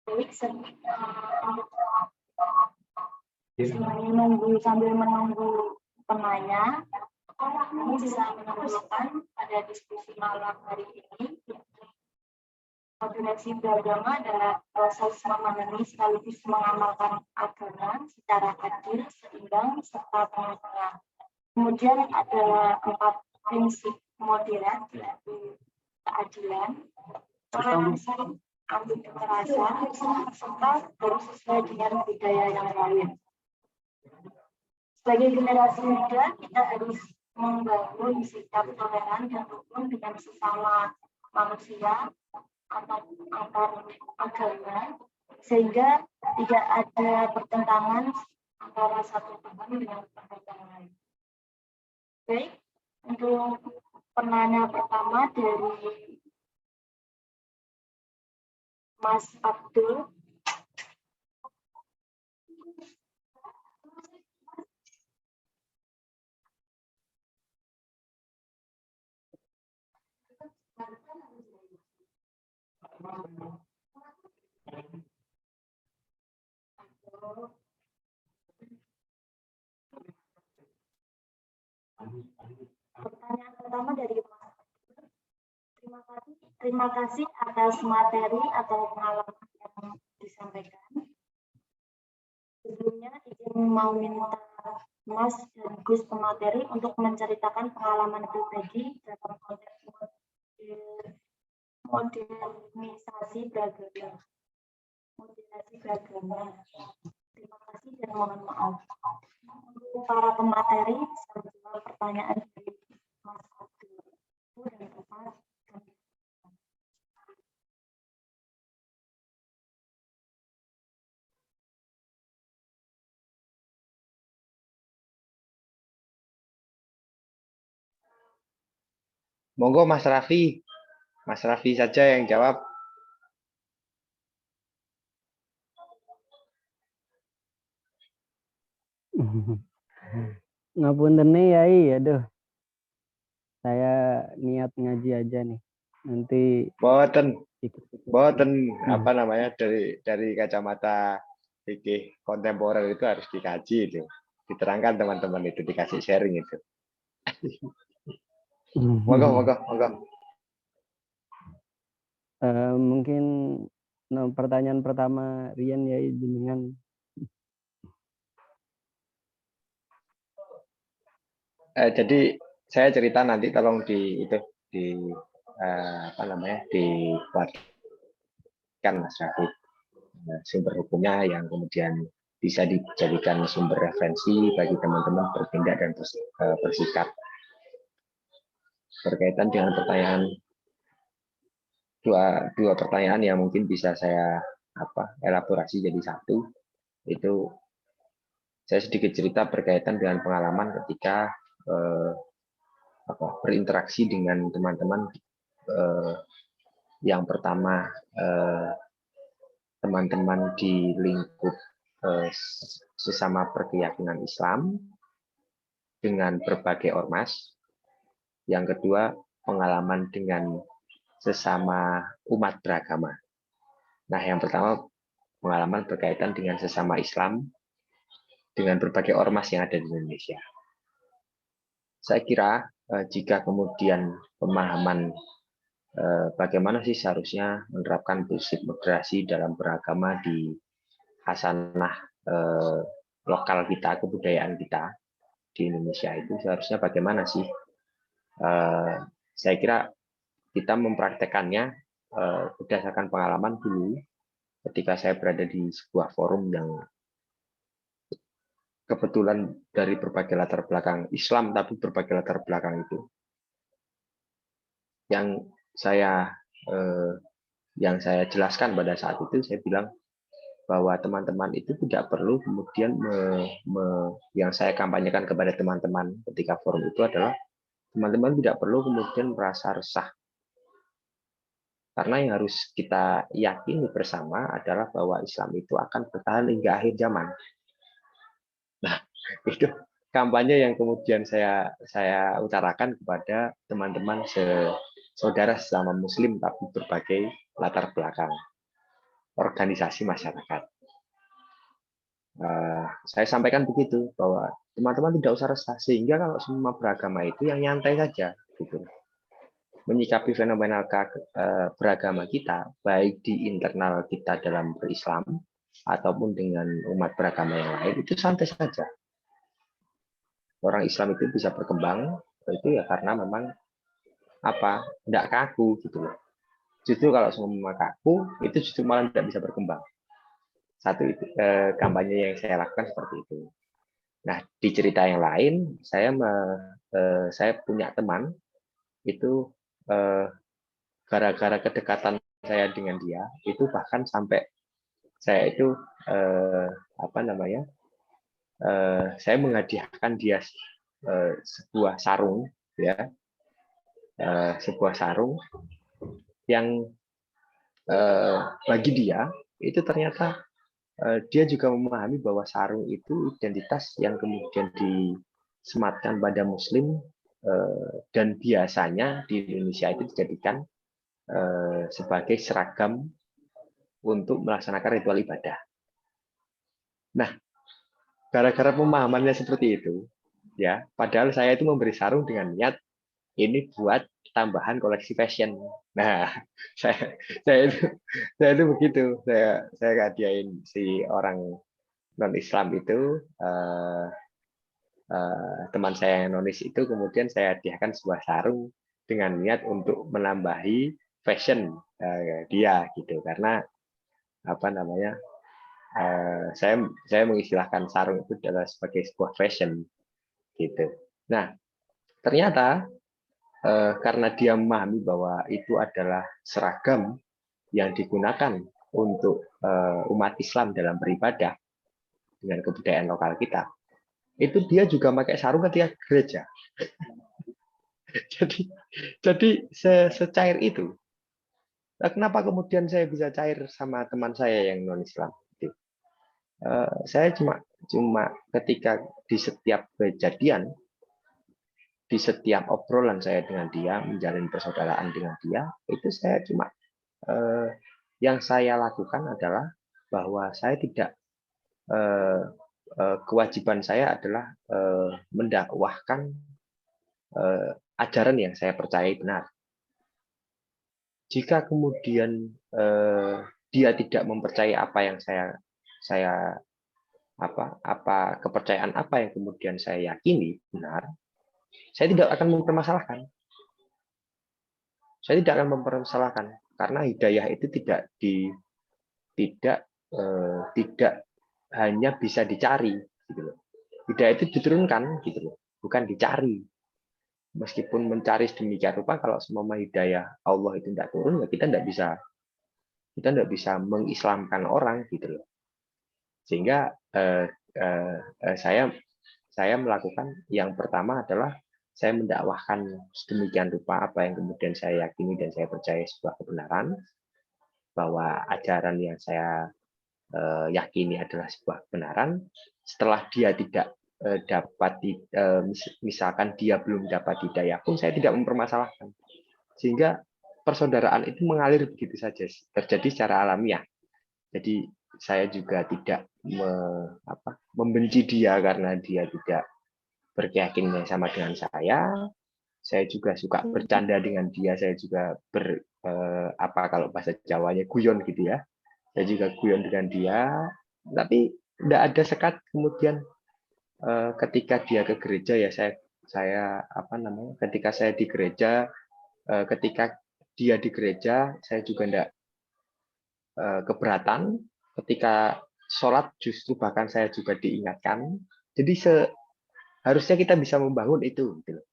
Baik, sambil menunggu penanya, kami bisa meneruskan pada diskusi malam hari ini. Moderasi beragama adalah proses memahami sekaligus mengamalkan agama secara adil, seimbang, serta tengah-tengah. Kemudian ada 4 prinsip moderat, yaitu keadilan, toleransi, anti kekerasan, serta harus sesuai dengan budaya yang lain. Sebagai generasi muda, kita harus membangun sikap toleran dan rukun dengan sesama manusia atau antar agama, sehingga tidak ada pertentangan antara satu teman dengan teman yang lain. Baik, untuk penanya pertama dari Mas Abdul. Pertanyaan pertama dari Mas Abdul. Terima kasih atas materi atau pengalaman yang disampaikan. Sebelumnya izin mau minta Mas dan Gus pemateri untuk menceritakan pengalaman pribadi dalam konteks modernisasi beragama. Terima kasih dan mohon maaf. Untuk para pemateri, saya menjawab pertanyaan dari Mas Abdul dan Bapak. Monggo Mas Raffi saja yang jawab. Ngapunten nih Yai, aduh. Saya niat ngaji aja nih. Nanti Boten Hmm. apa namanya dari kacamata fikih kontemporer itu harus dikaji itu. Diterangkan teman-teman itu, dikasih sharing itu. Monggo. Mungkin pertanyaan pertama Rian Yai jenengan. Jadi saya cerita nanti tolong dikuatkan Mas Raffi sumber hukumnya yang kemudian bisa dijadikan sumber referensi bagi teman-teman bertindak dan bersikap. Berkaitan dengan pertanyaan dua pertanyaan yang mungkin bisa saya elaborasi jadi satu, itu saya sedikit cerita berkaitan dengan pengalaman ketika berinteraksi dengan teman-teman. Yang pertama, teman-teman di lingkup sesama berkeyakinan Islam dengan berbagai ormas. Yang kedua, pengalaman dengan sesama umat beragama. Nah, yang pertama, pengalaman berkaitan dengan sesama Islam dengan berbagai ormas yang ada di Indonesia. Saya kira jika kemudian pemahaman bagaimana sih seharusnya menerapkan prinsip moderasi dalam beragama di hasanah lokal kita, kebudayaan kita di Indonesia itu seharusnya bagaimana sih? Saya kira kita mempraktekannya berdasarkan pengalaman dulu ketika saya berada di sebuah forum yang kebetulan dari berbagai latar belakang Islam, tapi berbagai latar belakang itu yang saya jelaskan pada saat itu, saya bilang bahwa teman-teman itu tidak perlu kemudian yang saya kampanyekan kepada teman-teman ketika forum itu adalah teman-teman tidak perlu kemudian merasa resah, karena yang harus kita yakini bersama adalah bahwa Islam itu akan bertahan hingga akhir zaman. Nah, itu kampanye yang kemudian saya utarakan kepada teman-teman saudara sesama Muslim tapi berbagai latar belakang organisasi masyarakat. Saya sampaikan begitu bahwa teman-teman tidak usah resah, sehingga kalau semua beragama itu yang nyantai saja, gitu. Menyikapi fenomena beragama kita, baik di internal kita dalam berislam ataupun dengan umat beragama yang lain, itu santai saja. Orang Islam itu bisa berkembang itu ya karena memang tidak kaku gitu loh. Justru kalau semua kaku itu justru malah tidak bisa berkembang. Satu itu kampanye yang saya lakukan seperti itu. Nah, di cerita yang lain saya punya teman itu gara-gara kedekatan saya dengan dia itu bahkan sampai saya itu saya menghadiahkan dia sebuah sarung, ya, sebuah sarung yang bagi dia itu ternyata dia juga memahami bahwa sarung itu identitas yang kemudian disematkan pada Muslim, dan biasanya di Indonesia itu dijadikan sebagai seragam untuk melaksanakan ritual ibadah. Nah, gara-gara pemahamannya seperti itu, ya, padahal saya itu memberi sarung dengan niat ini buat tambahan koleksi fashion. Nah, saya itu begitu. Saya hadiahin si orang non Islam itu, teman saya yang nonis itu, kemudian saya hadiahkan sebuah sarung dengan niat untuk menambahi fashion dia gitu, karena saya mengistilahkan sarung itu adalah sebagai sebuah fashion gitu. Nah, ternyata karena dia memahami bahwa itu adalah seragam yang digunakan untuk umat Islam dalam beribadah dengan kebudayaan lokal kita, itu dia juga pakai sarung ketika gereja. jadi secair itu. Nah, kenapa kemudian saya bisa cair sama teman saya yang non Islam? Saya cuma ketika di setiap kejadian, di setiap obrolan saya dengan dia, menjalin persaudaraan dengan dia, itu saya cuma yang saya lakukan adalah bahwa saya tidak kewajiban saya adalah mendakwahkan ajaran yang saya percayai benar. Jika kemudian dia tidak mempercayai apa yang kepercayaan apa yang kemudian saya yakini benar, saya tidak akan mempermasalahkan. Saya tidak akan mempermasalahkan karena hidayah itu tidak hanya bisa dicari, gitu loh. Hidayah itu diturunkan, gitu loh, bukan dicari. Meskipun mencari sedemikian rupa, kalau semua hidayah Allah itu tidak turun, ya kita tidak bisa mengislamkan orang, gitu loh. Sehingga saya melakukan yang pertama adalah saya mendakwahkan sedemikian rupa apa yang kemudian saya yakini dan saya percaya sebuah kebenaran, bahwa ajaran yang saya yakini adalah sebuah kebenaran. Setelah dia tidak dapat, misalkan dia belum dapat hidayah pun, saya tidak mempermasalahkan. Sehingga persaudaraan itu mengalir begitu saja, terjadi secara alamiah. Jadi saya juga tidak membenci dia karena dia tidak berkeyakinan sama dengan saya. Saya juga suka bercanda dengan dia. Saya juga kalau bahasa Jawanya guyon gitu ya. Saya juga guyon dengan dia. Tapi tidak ada sekat kemudian ketika dia ke gereja, ya ketika saya di gereja, ketika dia di gereja, saya juga tidak keberatan. Ketika sholat justru bahkan saya juga diingatkan Jadi harusnya kita bisa membangun itu, gitu loh.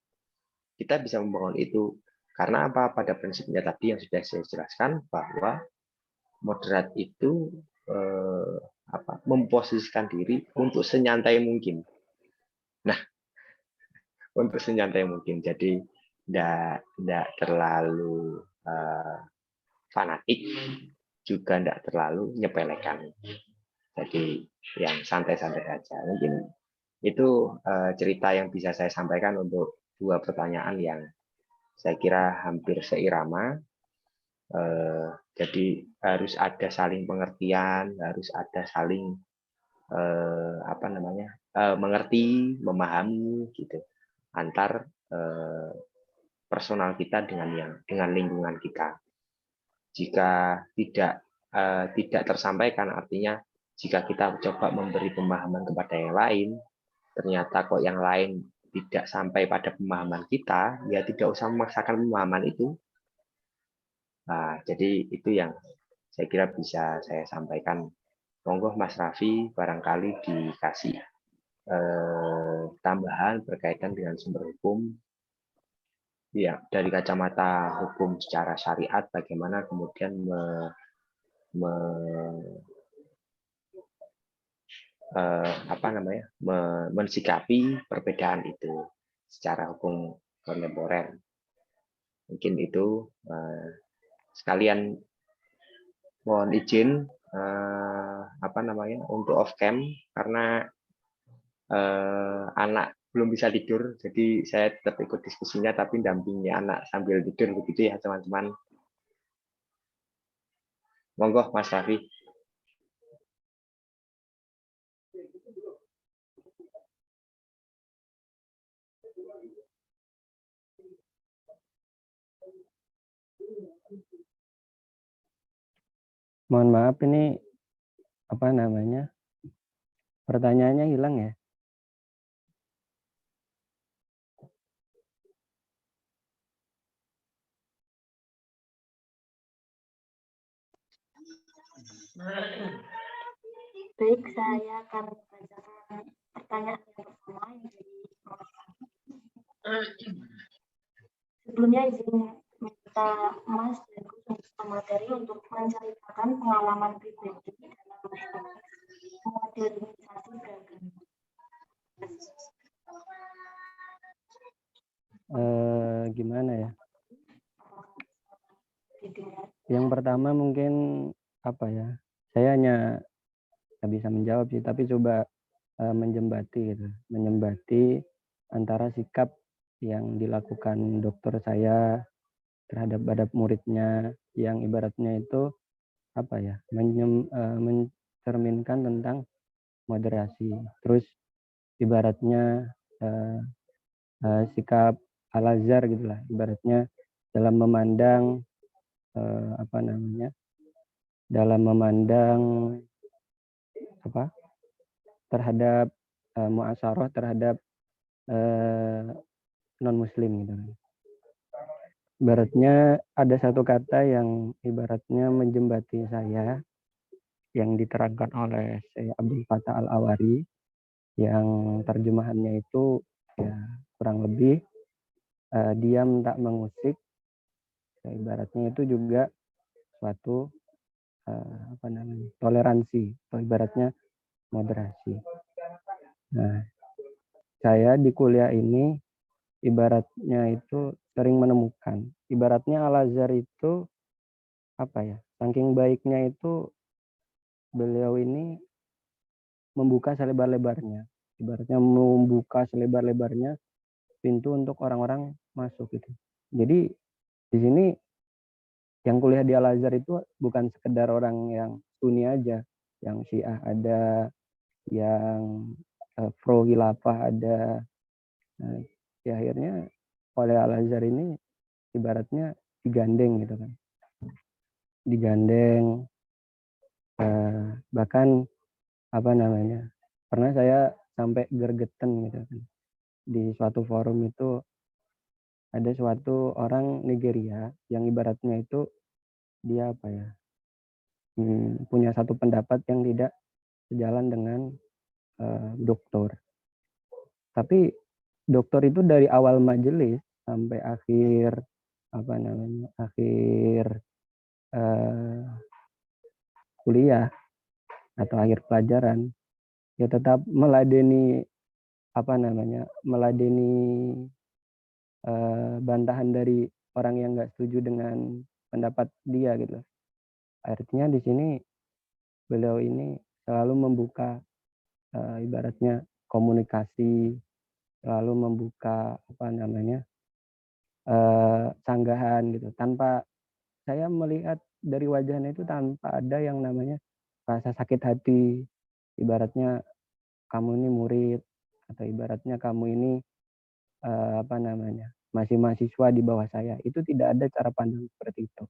Kita bisa membangun itu karena apa? Pada prinsipnya tadi yang sudah saya jelaskan bahwa moderat itu memposisikan diri untuk senyantai mungkin. Nah, untuk senyantai mungkin. Jadi tidak terlalu fanatik, juga tidak terlalu nyepelekan. Jadi yang santai-santai saja. Mungkin itu cerita yang bisa saya sampaikan untuk dua pertanyaan yang saya kira hampir seirama. Jadi harus ada saling pengertian, harus ada saling mengerti, memahami gitu antar personal kita dengan lingkungan kita. Jika tidak tersampaikan, artinya jika kita coba memberi pemahaman kepada yang lain, ternyata kok yang lain tidak sampai pada pemahaman kita, ya tidak usah memaksakan pemahaman itu. Nah, jadi itu yang saya kira bisa saya sampaikan. Monggo Mas Raffi barangkali dikasih tambahan berkaitan dengan sumber hukum. Ya, dari kacamata hukum secara syariat, bagaimana kemudian mensikapi perbedaan itu secara hukum kontemporer. Mungkin itu sekalian mohon izin untuk off cam karena anak belum bisa tidur, jadi saya tetap ikut diskusinya tapi dampingi anak sambil tidur, begitu ya teman-teman. Monggo Mas Raffi. Mohon maaf, ini pertanyaannya hilang ya? Baik, saya akan membacakan pertanyaan yang pertama yang dari Mas Raffi. Sebelumnya izin minta Mas dan Gus untuk materi untuk menceritakan pengalaman pribadi dalam modernisasi beragama. Gimana ya? Yang pertama mungkin saya hanya nggak bisa menjawab sih, tapi coba menjembati antara sikap yang dilakukan dokter saya terhadap muridnya, yang ibaratnya itu mencerminkan tentang moderasi. Terus ibaratnya sikap Al-Azhar gitulah, ibaratnya dalam memandang terhadap muasyarah terhadap non muslim gitu. Ibaratnya ada satu kata yang ibaratnya menjembati saya yang diterangkan oleh Syekh Abdul Fattah Al-Awari, yang terjemahannya itu ya kurang lebih diam tak mengusik. Ya, ibaratnya itu juga suatu toleransi atau ibaratnya moderasi. Nah, saya di kuliah ini ibaratnya itu sering menemukan, ibaratnya Al-Azhar itu saking baiknya itu beliau ini membuka selebar-lebarnya, ibaratnya membuka selebar-lebarnya pintu untuk orang-orang masuk gitu. Jadi di sini yang kuliah di Al-Azhar itu bukan sekedar orang yang Sunni aja, yang Syiah ada, yang pro khilafah ada. Nah, ya akhirnya oleh Al-Azhar ini ibaratnya digandeng gitu kan. Digandeng, bahkan pernah saya sampai gergeten gitu kan. Di suatu forum itu ada suatu orang Nigeria yang ibaratnya itu dia punya satu pendapat yang tidak sejalan dengan dokter. Tapi dokter itu dari awal majelis sampai akhir kuliah atau akhir pelajaran ya tetap meladeni bantahan dari orang yang nggak setuju dengan pendapat dia gitu. Artinya di sini beliau ini selalu membuka ibaratnya komunikasi, selalu membuka sanggahan gitu, tanpa saya melihat dari wajahnya itu tanpa ada yang namanya rasa sakit hati. Ibaratnya kamu ini murid atau ibaratnya kamu ini masih mahasiswa di bawah saya, itu tidak ada cara pandang seperti itu.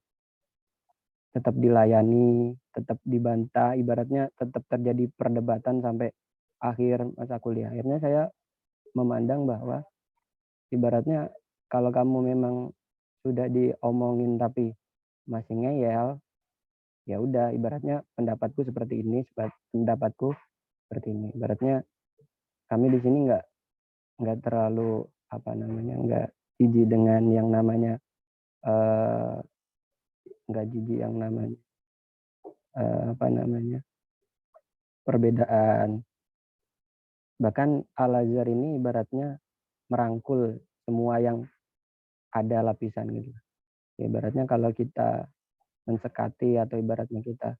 Tetap dilayani, tetap dibantah, ibaratnya tetap terjadi perdebatan sampai akhir masa kuliah. Akhirnya saya memandang bahwa ibaratnya kalau kamu memang sudah diomongin tapi masih ngeyel, ya udah, ibaratnya pendapatku seperti ini, pendapatku seperti ini. Ibaratnya kami di sini nggak terlalu nggak jijik dengan yang namanya perbedaan. Bahkan Al-Azhar ini ibaratnya merangkul semua yang ada lapisan gitu. Ya, ibaratnya kalau kita mensekati atau ibaratnya kita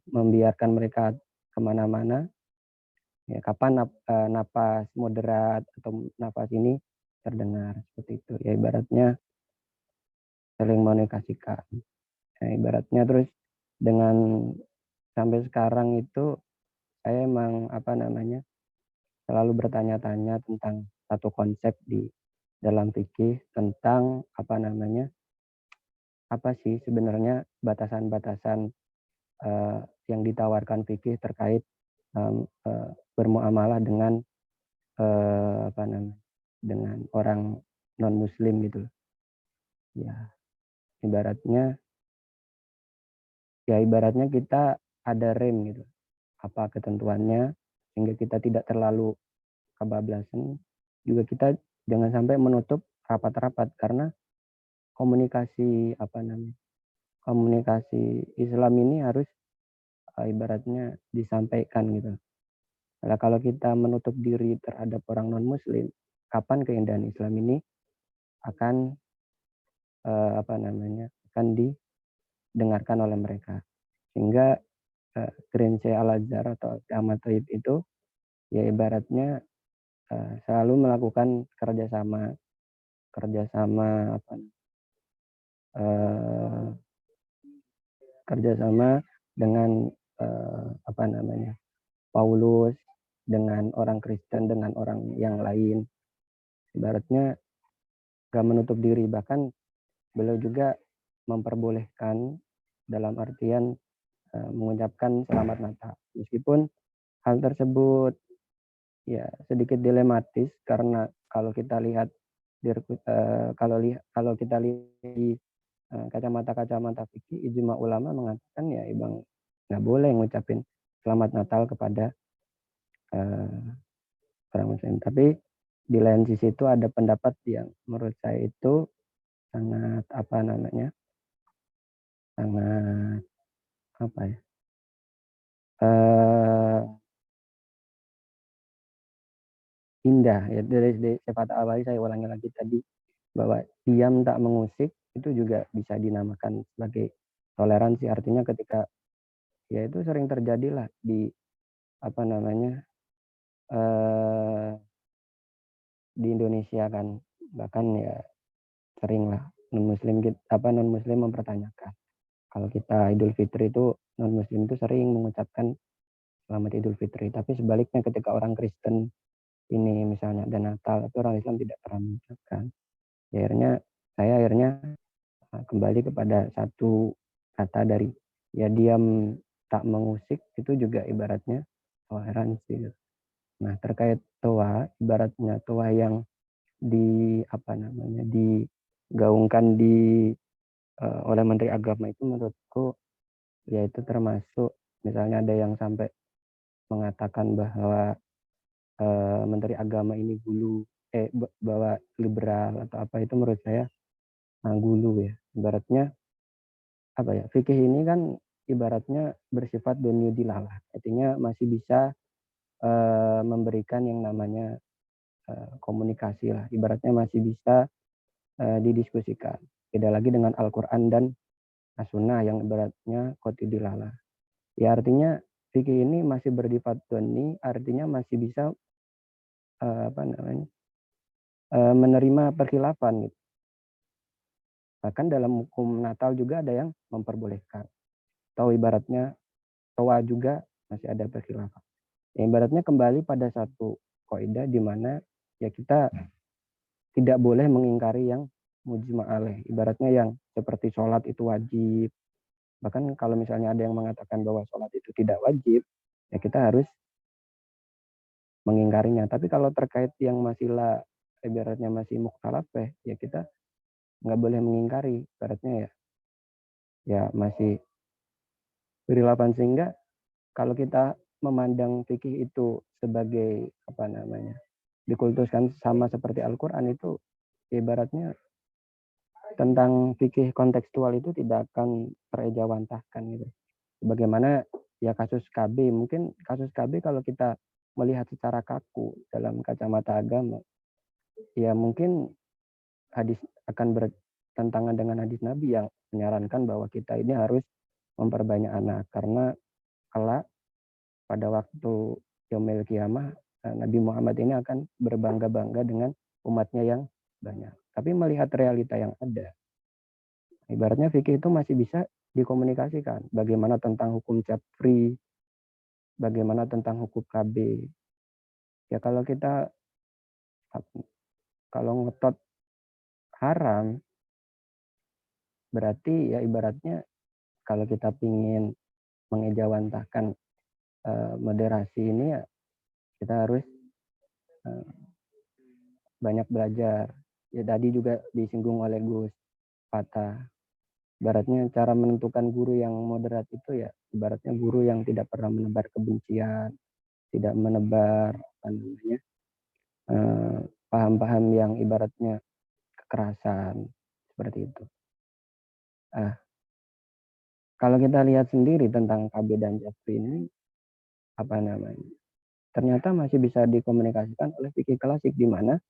membiarkan mereka kemana-mana, ya kapan napas moderat atau napas ini terdengar seperti itu. Ya ibaratnya saling mengkomunikasikan. Ya, ibaratnya terus dengan sampai sekarang itu saya emang selalu bertanya-tanya tentang satu konsep di dalam fikih tentang apa sih sebenarnya batasan-batasan yang ditawarkan fikih terkait bermuamalah dengan dengan orang non muslim gitu. Ya ibaratnya kita ada rem gitu, apa ketentuannya, sehingga kita tidak terlalu kebablasan. Juga kita jangan sampai menutup rapat-rapat, karena komunikasi Islam ini harus ibaratnya disampaikan gitu. Nah, kalau kita menutup diri terhadap orang non muslim, kapan keindahan Islam ini akan akan didengarkan oleh mereka. Sehingga Gerince Al-Azhar atau Ahmad Thayyib itu ya ibaratnya selalu melakukan kerjasama dengan Paulus, dengan orang Kristen, dengan orang yang lain. Ibaratnya gak menutup diri, bahkan beliau juga memperbolehkan dalam artian mengucapkan selamat Natal. Meskipun hal tersebut ya sedikit dilematis, karena kalau kita lihat kalau kita lihat di kacamata fikih, ijma ulama mengatakan ya Bang nggak boleh ngucapin selamat Natal kepada orang muslim. Tapi di lain sisi itu ada pendapat yang menurut saya itu sangat indah ya. Dari sifat awal saya ulangi lagi tadi, bahwa diam tak mengusik itu juga bisa dinamakan sebagai toleransi. Artinya ketika ya itu sering terjadilah di di Indonesia kan, bahkan ya seringlah non muslim mempertanyakan. Kalau kita Idul Fitri itu, non muslim itu sering mengucapkan selamat Idul Fitri, tapi sebaliknya ketika orang Kristen ini misalnya ada Natal, itu orang Islam tidak pernah mengucapkan. Ya, saya kembali kepada satu kata dari ya diam tak mengusik, itu juga ibaratnya toleransi. Nah, terkait toa, ibaratnya toa yang digaungkan oleh Menteri Agama itu menurutku yaitu termasuk, misalnya ada yang sampai mengatakan bahwa Menteri Agama ini bahwa liberal atau apa, itu menurut saya gulu ya. Ibaratnya apa ya, fikih ini kan ibaratnya bersifat dunya dilalah, artinya masih bisa memberikan yang namanya komunikasi lah, ibaratnya masih bisa didiskusikan. Beda lagi dengan Al-Quran dan As-Sunnah yang ibaratnya qot'idilalah. Ya artinya fikih ini masih bersifat dunya, artinya masih bisa menerima perkhilafan gitu. Bahkan dalam hukum Natal juga ada yang memperbolehkan. Atau ibaratnya toa juga masih ada perkhilafan. Ya, ibaratnya kembali pada satu kaidah di mana ya kita tidak boleh mengingkari yang mujma' alaih. Ibaratnya yang seperti sholat itu wajib. Bahkan kalau misalnya ada yang mengatakan bahwa sholat itu tidak wajib, ya kita harus mengingkarinya. Tapi kalau terkait yang masih ibaratnya masih mukhtalafah, ya kita nggak boleh mengingkari. Ibaratnya ya masih berkhilafan, sehingga kalau kita memandang fikih itu sebagai dikultuskan sama seperti Al-Quran, itu ibaratnya tentang fikih kontekstual itu tidak akan terejawantahkan gitu. Bagaimana ya kasus KB, mungkin kasus KB kalau kita melihat secara kaku dalam kacamata agama, ya mungkin hadis akan bertentangan dengan hadis Nabi yang menyarankan bahwa kita ini harus memperbanyak anak, karena kelak pada waktu yaumil qiyamah Nabi Muhammad ini akan berbangga-bangga dengan umatnya yang banyak. Tapi melihat realita yang ada, ibaratnya fikih itu masih bisa dikomunikasikan. Bagaimana tentang hukum Japri, bagaimana tentang hukum KB. Ya kalau ngetot haram, berarti ya ibaratnya kalau kita ingin mengejawantahkan moderasi ini, ya kita harus banyak belajar. Ya tadi juga disinggung oleh Gus Fatah. Ibaratnya cara menentukan guru yang moderat itu ya ibaratnya guru yang tidak pernah menebar kebencian, tidak menebar paham-paham yang ibaratnya kekerasan, seperti itu. Kalau kita lihat sendiri tentang KB dan Japri ini, ternyata masih bisa dikomunikasikan oleh fikih klasik, di mana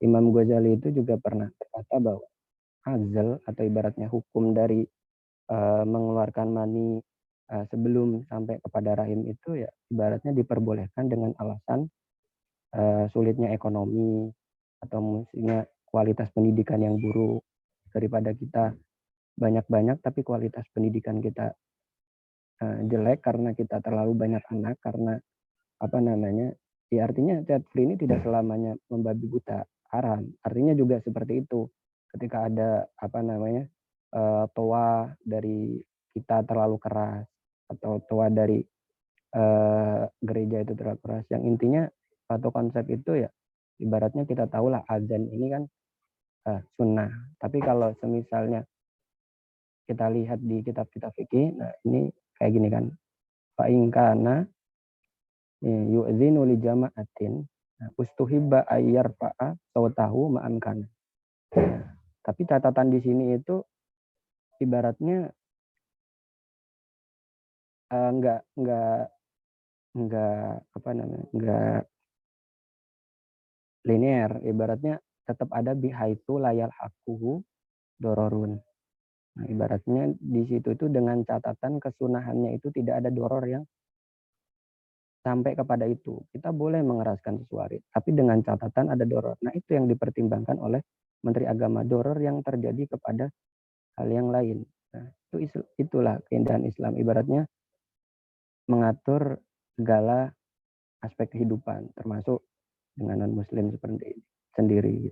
Imam Ghazali itu juga pernah berkata bahwa azal atau ibaratnya hukum dari mengeluarkan mani sebelum sampai kepada rahim itu ya ibaratnya diperbolehkan dengan alasan sulitnya ekonomi atau mestinya kualitas pendidikan yang buruk, daripada kita banyak-banyak tapi kualitas pendidikan kita jelek karena kita terlalu banyak anak, karena ya artinya child free ini tidak selamanya membabi buta haram, artinya juga seperti itu. Ketika ada toa dari kita terlalu keras atau toa dari gereja itu terlalu keras, yang intinya atau konsep itu ya ibaratnya kita tahulah azan ini kan sunnah. Tapi kalau semisalnya kita lihat di kitab-kitab fikih, nah ini kayak gini kan, fa in kana yu'dzinu li jama'atin ustuhibba ayyarfa'a sautahu ma'an kana. Tapi catatan di sini itu ibaratnya enggak linear, ibaratnya tetap ada bihaitu layal hakuhu dororun. Nah, ibaratnya di situ itu dengan catatan kesunahannya itu tidak ada doror yang sampai kepada itu. Kita boleh mengeraskan sesuatu, tapi dengan catatan ada doror. Nah, itu yang dipertimbangkan oleh Menteri Agama, doror yang terjadi kepada hal yang lain. Nah, itulah keindahan Islam, ibaratnya mengatur segala aspek kehidupan, termasuk dengan non-muslim seperti sendiri.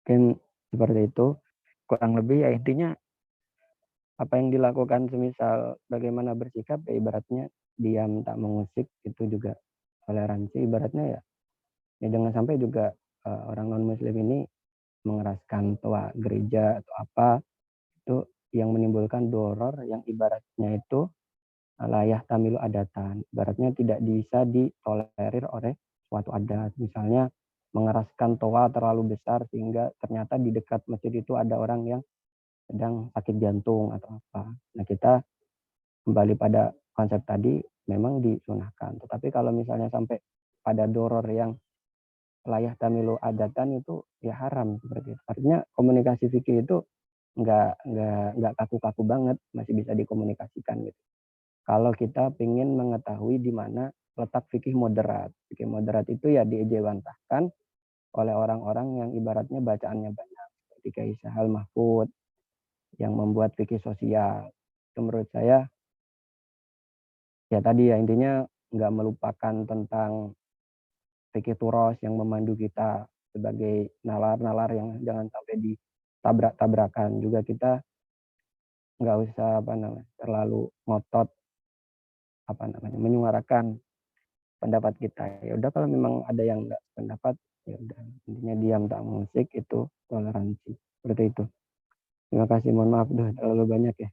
Mungkin seperti itu, kurang lebih ya intinya apa yang dilakukan semisal bagaimana bersikap, ya ibaratnya diam tak mengusik, itu juga toleransi. Ibaratnya ya jangan sampai juga orang non-muslim ini mengeraskan tua gereja atau apa, itu yang menimbulkan doror yang ibaratnya itu layah tamilu adatan, ibaratnya tidak bisa ditolerir oleh suatu adat. Misalnya mengeraskan toa terlalu besar sehingga ternyata di dekat masjid itu ada orang yang sedang sakit jantung atau apa. Nah, kita kembali pada konsep tadi memang disunahkan. Tetapi kalau misalnya sampai pada doror yang layah tamilu adatan itu ya haram seperti itu. Artinya komunikasi fikih itu nggak kaku-kaku banget, masih bisa dikomunikasikan gitu. Kalau kita ingin mengetahui di mana letak fikih moderat. Fikih moderat itu ya diejawantahkan oleh orang-orang yang ibaratnya bacaannya banyak. Seperti Kiai Sahal Mahfud yang membuat fikih sosial. Itu menurut saya ya tadi ya intinya nggak melupakan tentang fikih turos yang memandu kita sebagai nalar-nalar yang jangan sampai ditabrak-tabrakan. Juga kita nggak usah terlalu ngotot menyuarakan pendapat kita. Ya udah kalau memang ada yang nggak pendapat ya udah intinya diam tak musik itu toleransi seperti itu. Terima kasih, mohon maaf udah terlalu banyak ya.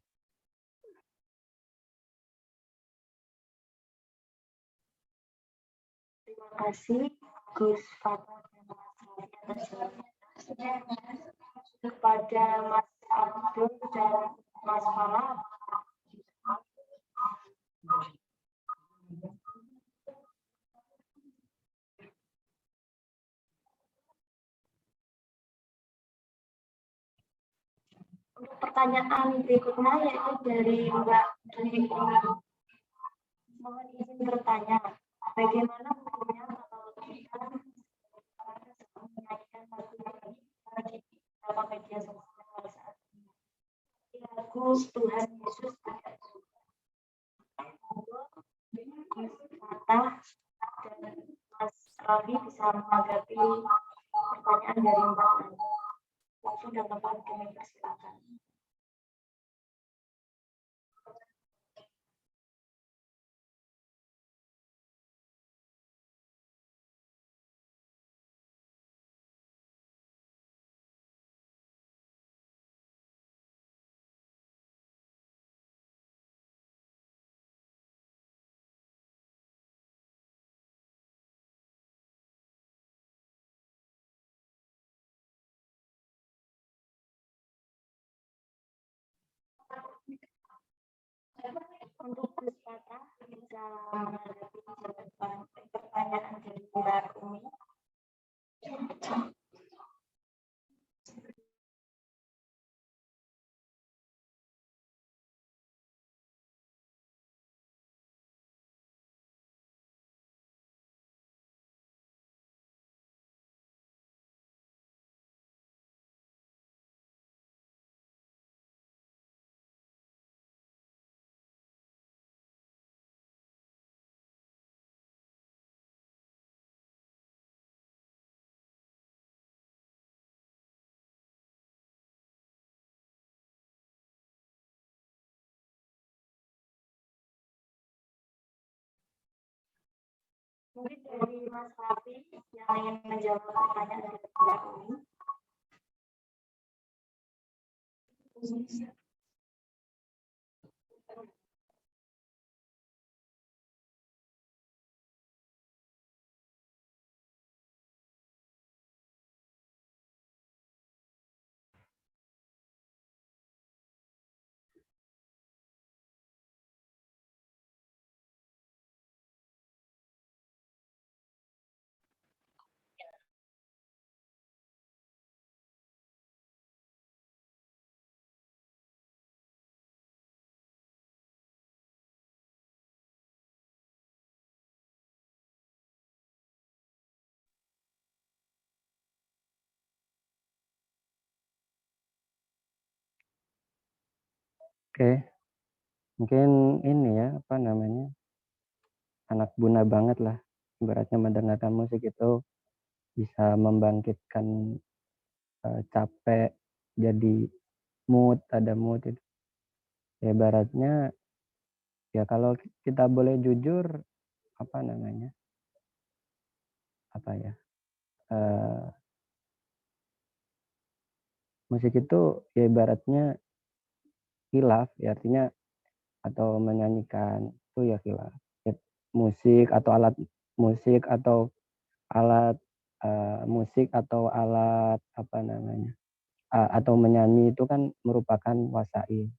Terima kasih Gus Fatah dan Mas Raffi atas jawabannya. Kepada Mas Abdul dan Mas Farah. Untuk pertanyaan berikutnya yaitu dari Mbak Dwi Umi. Mohon izin bertanya, bagaimana hukumnya kalau kita menyanyikan lagu ini di dalam media sosial saat ini? Lagu Tuhan Yesus tidak Gus Fatah dan Mas Raffi bisa menanggapi pertanyaan dari Mbak Ani. Langsung dan tepat kami persilakan. Untuk Gus Fatah bisa menanggapi jawaban pertanyaan dari Mbak Umi. Mungkin dari Mas Raffi yang ingin menjawab pertanyaan dari Mbak Umi. Oke, mungkin ini ya anak buna banget lah. Ibaratnya mendengarkan musik itu bisa membangkitkan capek, jadi ada mood itu. Ya, ibaratnya ya kalau kita boleh jujur musik itu ya ibaratnya khilaf, ya artinya atau menyanyikan itu ya khilaf. Ya, musik atau alat musik atau alat musik atau alat apa namanya atau menyanyi itu kan merupakan wasail.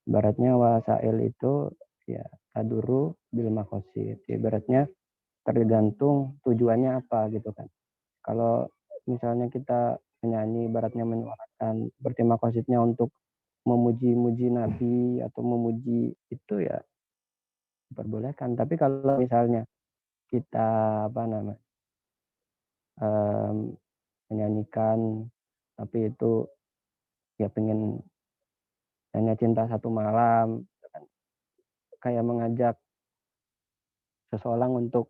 Ibaratnya wasail itu ya taduru bil maqasid. Ibaratnya tergantung tujuannya apa gitu kan. Kalau misalnya kita menyanyi ibaratnya menyuarakan seperti maqasidnya untuk memuji-muji Nabi atau memuji itu ya diperbolehkan. Tapi kalau misalnya kita apa namanya menyanyikan tapi itu ya pengen hanya cinta satu malam kan, kayak mengajak seseorang untuk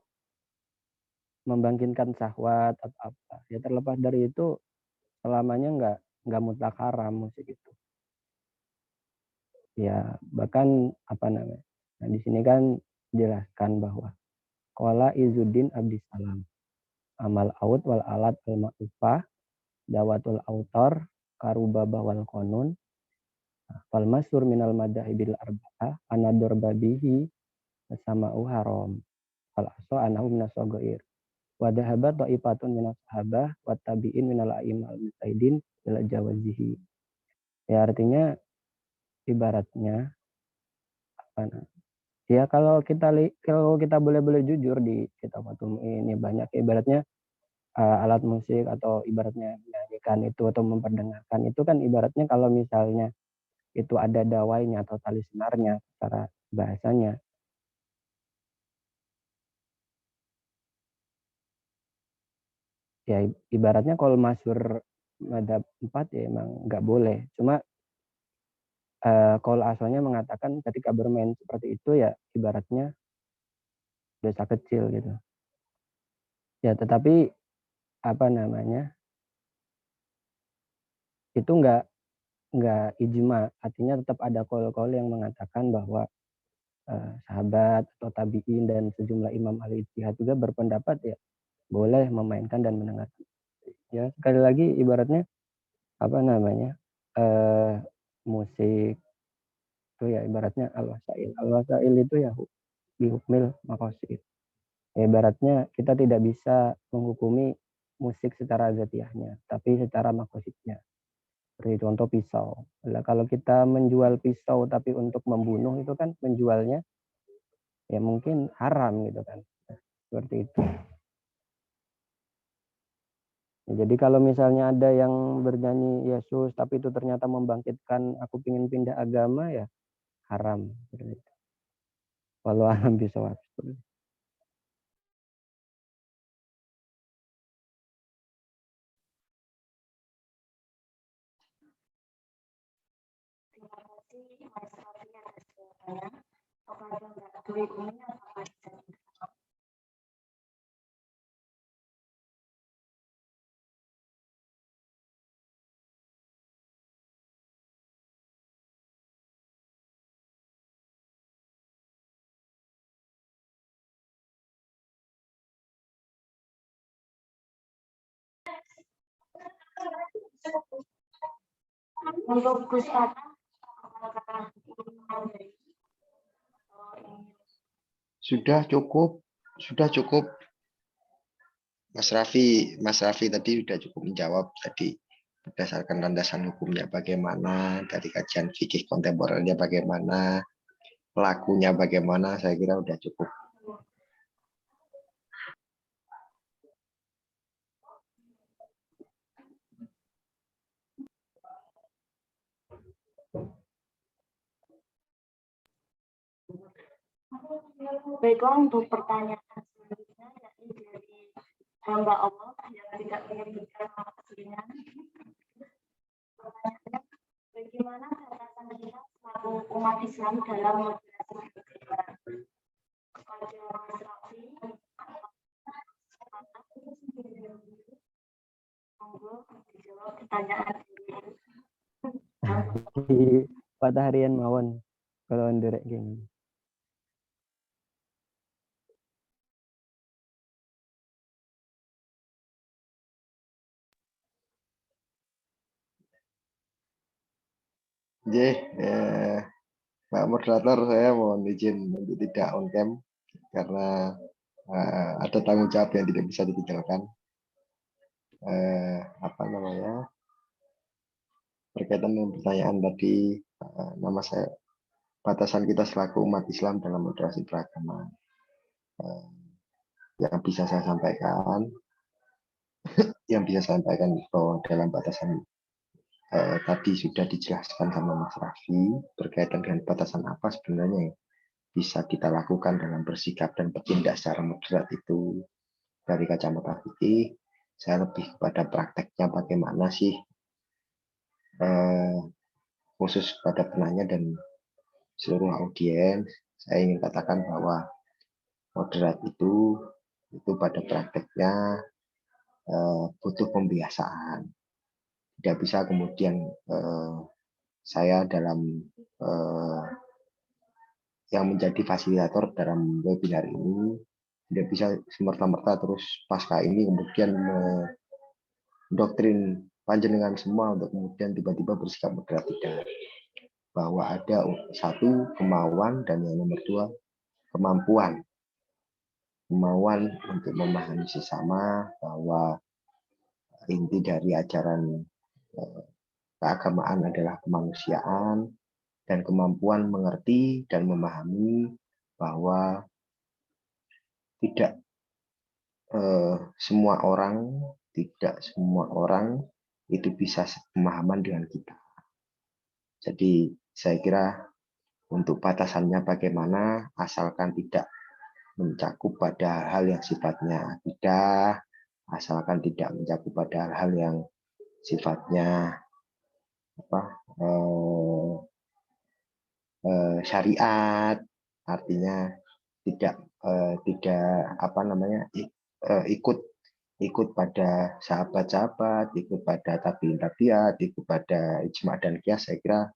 membangkitkan syahwat atau apa ya terlepas dari itu selamanya nggak mutlak haram musik itu ya bahkan apa namanya nah di sini kan jelaskan bahwa qala Izzuddin Abdissalam amal aut wal alat al ma'rufah dawatul autor karubabah wal qanun fal masyhur minal madahibil arba'ah anador babihi sama'u haram fal aso anahu minas sagair wa dhahaba ta'ifatun minas sahabah wa tabi'in minal a'immal mutaidin ila jawazihi ya artinya ibaratnya apa nah, ya kalau kita boleh jujur di kitab Fathul ini banyak ibaratnya alat musik atau ibaratnya menyanyikan itu atau memperdengarkan itu kan ibaratnya kalau misalnya itu ada dawainya atau tali senarnya secara bahasanya ya ibaratnya kalau masyhur madhab 4 ya emang nggak boleh cuma kalau asalnya mengatakan ketika bermain seperti itu ya ibaratnya dosa kecil gitu ya tetapi apa namanya itu nggak ijma artinya tetap ada kol-kol yang mengatakan bahwa sahabat atau tabi'in dan sejumlah imam ahli ijtihad juga berpendapat ya boleh memainkan dan mendengarkan ya sekali lagi ibaratnya apa namanya musik itu ya ibaratnya al-wasail itu ya bihukmil maqasid ya, ibaratnya kita tidak bisa menghukumi musik secara zatiahnya tapi secara maqasidnya seperti contoh pisau nah, kalau kita menjual pisau tapi untuk membunuh itu kan menjualnya ya mungkin haram gitu kan seperti itu ya, jadi kalau misalnya ada yang bernyanyi Yesus tapi itu ternyata membangkitkan aku ingin pindah agama ya haram seperti itu walau alam bisawab Terima kasih Mas Raffi atas jawabannya. Kepada Mbak Dwi Umi, apakah bisa dijawab? Untuk Gus Tata, apakah ingin menjadi Sudah cukup Mas Raffi tadi sudah cukup menjawab tadi berdasarkan landasan hukumnya bagaimana, dari kajian fikih kontemporernya bagaimana, pelakunya bagaimana, saya kira sudah cukup. Baiklah, untuk pertanyaan selanjutnya yakni dari hamba Allah yang tidak menyebutkan nama aslinya. Pertanyaannya, bagaimana catatan kita selaku umat Islam dalam moderasi beragama? Kepada Mas Raffi, monggo dijawab pertanyaan di patah harian mawon kalau nderek gini. Pak Moderator, saya mohon izin untuk tidak on cam karena ada tanggung jawab yang tidak bisa ditinggalkan. Apa namanya, berkaitan dengan pertanyaan tadi, nama saya, batasan kita selaku umat Islam dalam moderasi beragama, yang bisa saya sampaikan bahwa dalam batasan tadi sudah dijelaskan sama Mas Raffi berkaitan dengan batasan apa sebenarnya yang bisa kita lakukan dalam bersikap dan bertindak secara moderat itu. Dari kacamata fikih, saya lebih kepada prakteknya bagaimana sih, khusus pada penanya dan seluruh audiens, saya ingin katakan bahwa moderat itu pada prakteknya butuh pembiasaan. Tidak bisa kemudian saya dalam yang menjadi fasilitator dalam webinar ini tidak bisa semerta-merta terus pasca ini kemudian mendoktrin panjenengan semua untuk kemudian tiba-tiba bersikap moderat. Tidak, bahwa ada satu kemauan dan yang nomor dua kemampuan untuk memahami sesama, bahwa inti dari ajaran keagamaan adalah kemanusiaan dan kemampuan mengerti dan memahami bahwa tidak semua orang itu bisa pemahaman dengan kita. Jadi saya kira untuk batasannya bagaimana, asalkan tidak mencakup pada hal yang sifatnya akidah, asalkan tidak mencakup pada hal yang sifatnya syariat, artinya tidak ikut pada sahabat-sahabat, ikut pada tabiin tabiat, ikut pada ijma dan qiyas. Saya kira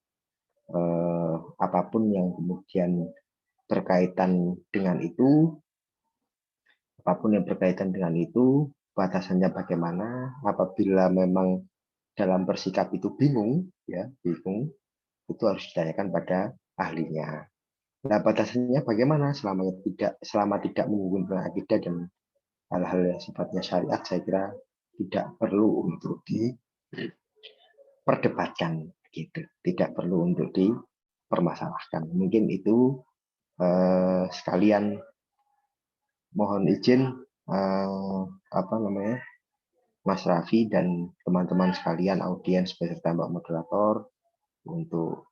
apapun yang kemudian berkaitan dengan itu, batasannya bagaimana, apabila memang dalam bersikap itu bingung, itu harus ditanyakan pada ahlinya. Nah, batasannya bagaimana selama tidak menyinggung akidah dan hal-hal yang sifatnya syariat, saya kira tidak perlu untuk diperdebatkan, gitu. Tidak perlu untuk dipermasalahkan. Mungkin itu sekalian mohon izin Mas Raffi dan teman-teman sekalian audiens beserta Mbak Moderator untuk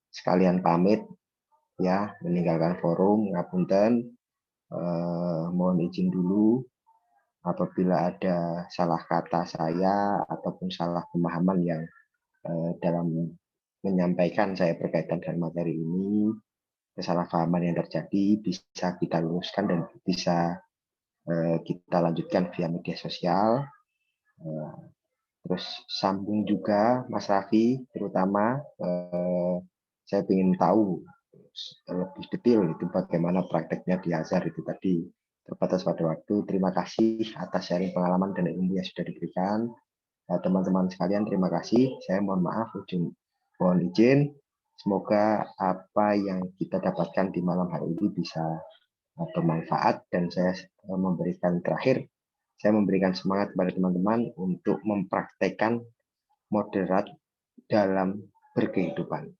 sekalian pamit ya, meninggalkan forum. Ngapunten, mohon izin dulu apabila ada salah kata saya ataupun salah pemahaman yang dalam menyampaikan saya berkaitan dengan materi ini, kesalahpahaman yang terjadi bisa kita luruskan dan bisa kita lanjutkan via media sosial. Terus sambung juga Mas Raffi, terutama saya ingin tahu lebih detail itu bagaimana prakteknya di Azhar itu tadi. Terbatas pada waktu. Terima kasih atas sharing pengalaman dan ilmu yang sudah diberikan. Teman-teman sekalian, terima kasih. Saya mohon maaf, mohon izin. Semoga apa yang kita dapatkan di malam hari ini bisa bermanfaat, dan saya memberikan semangat kepada teman-teman untuk mempraktekkan moderat dalam berkehidupan.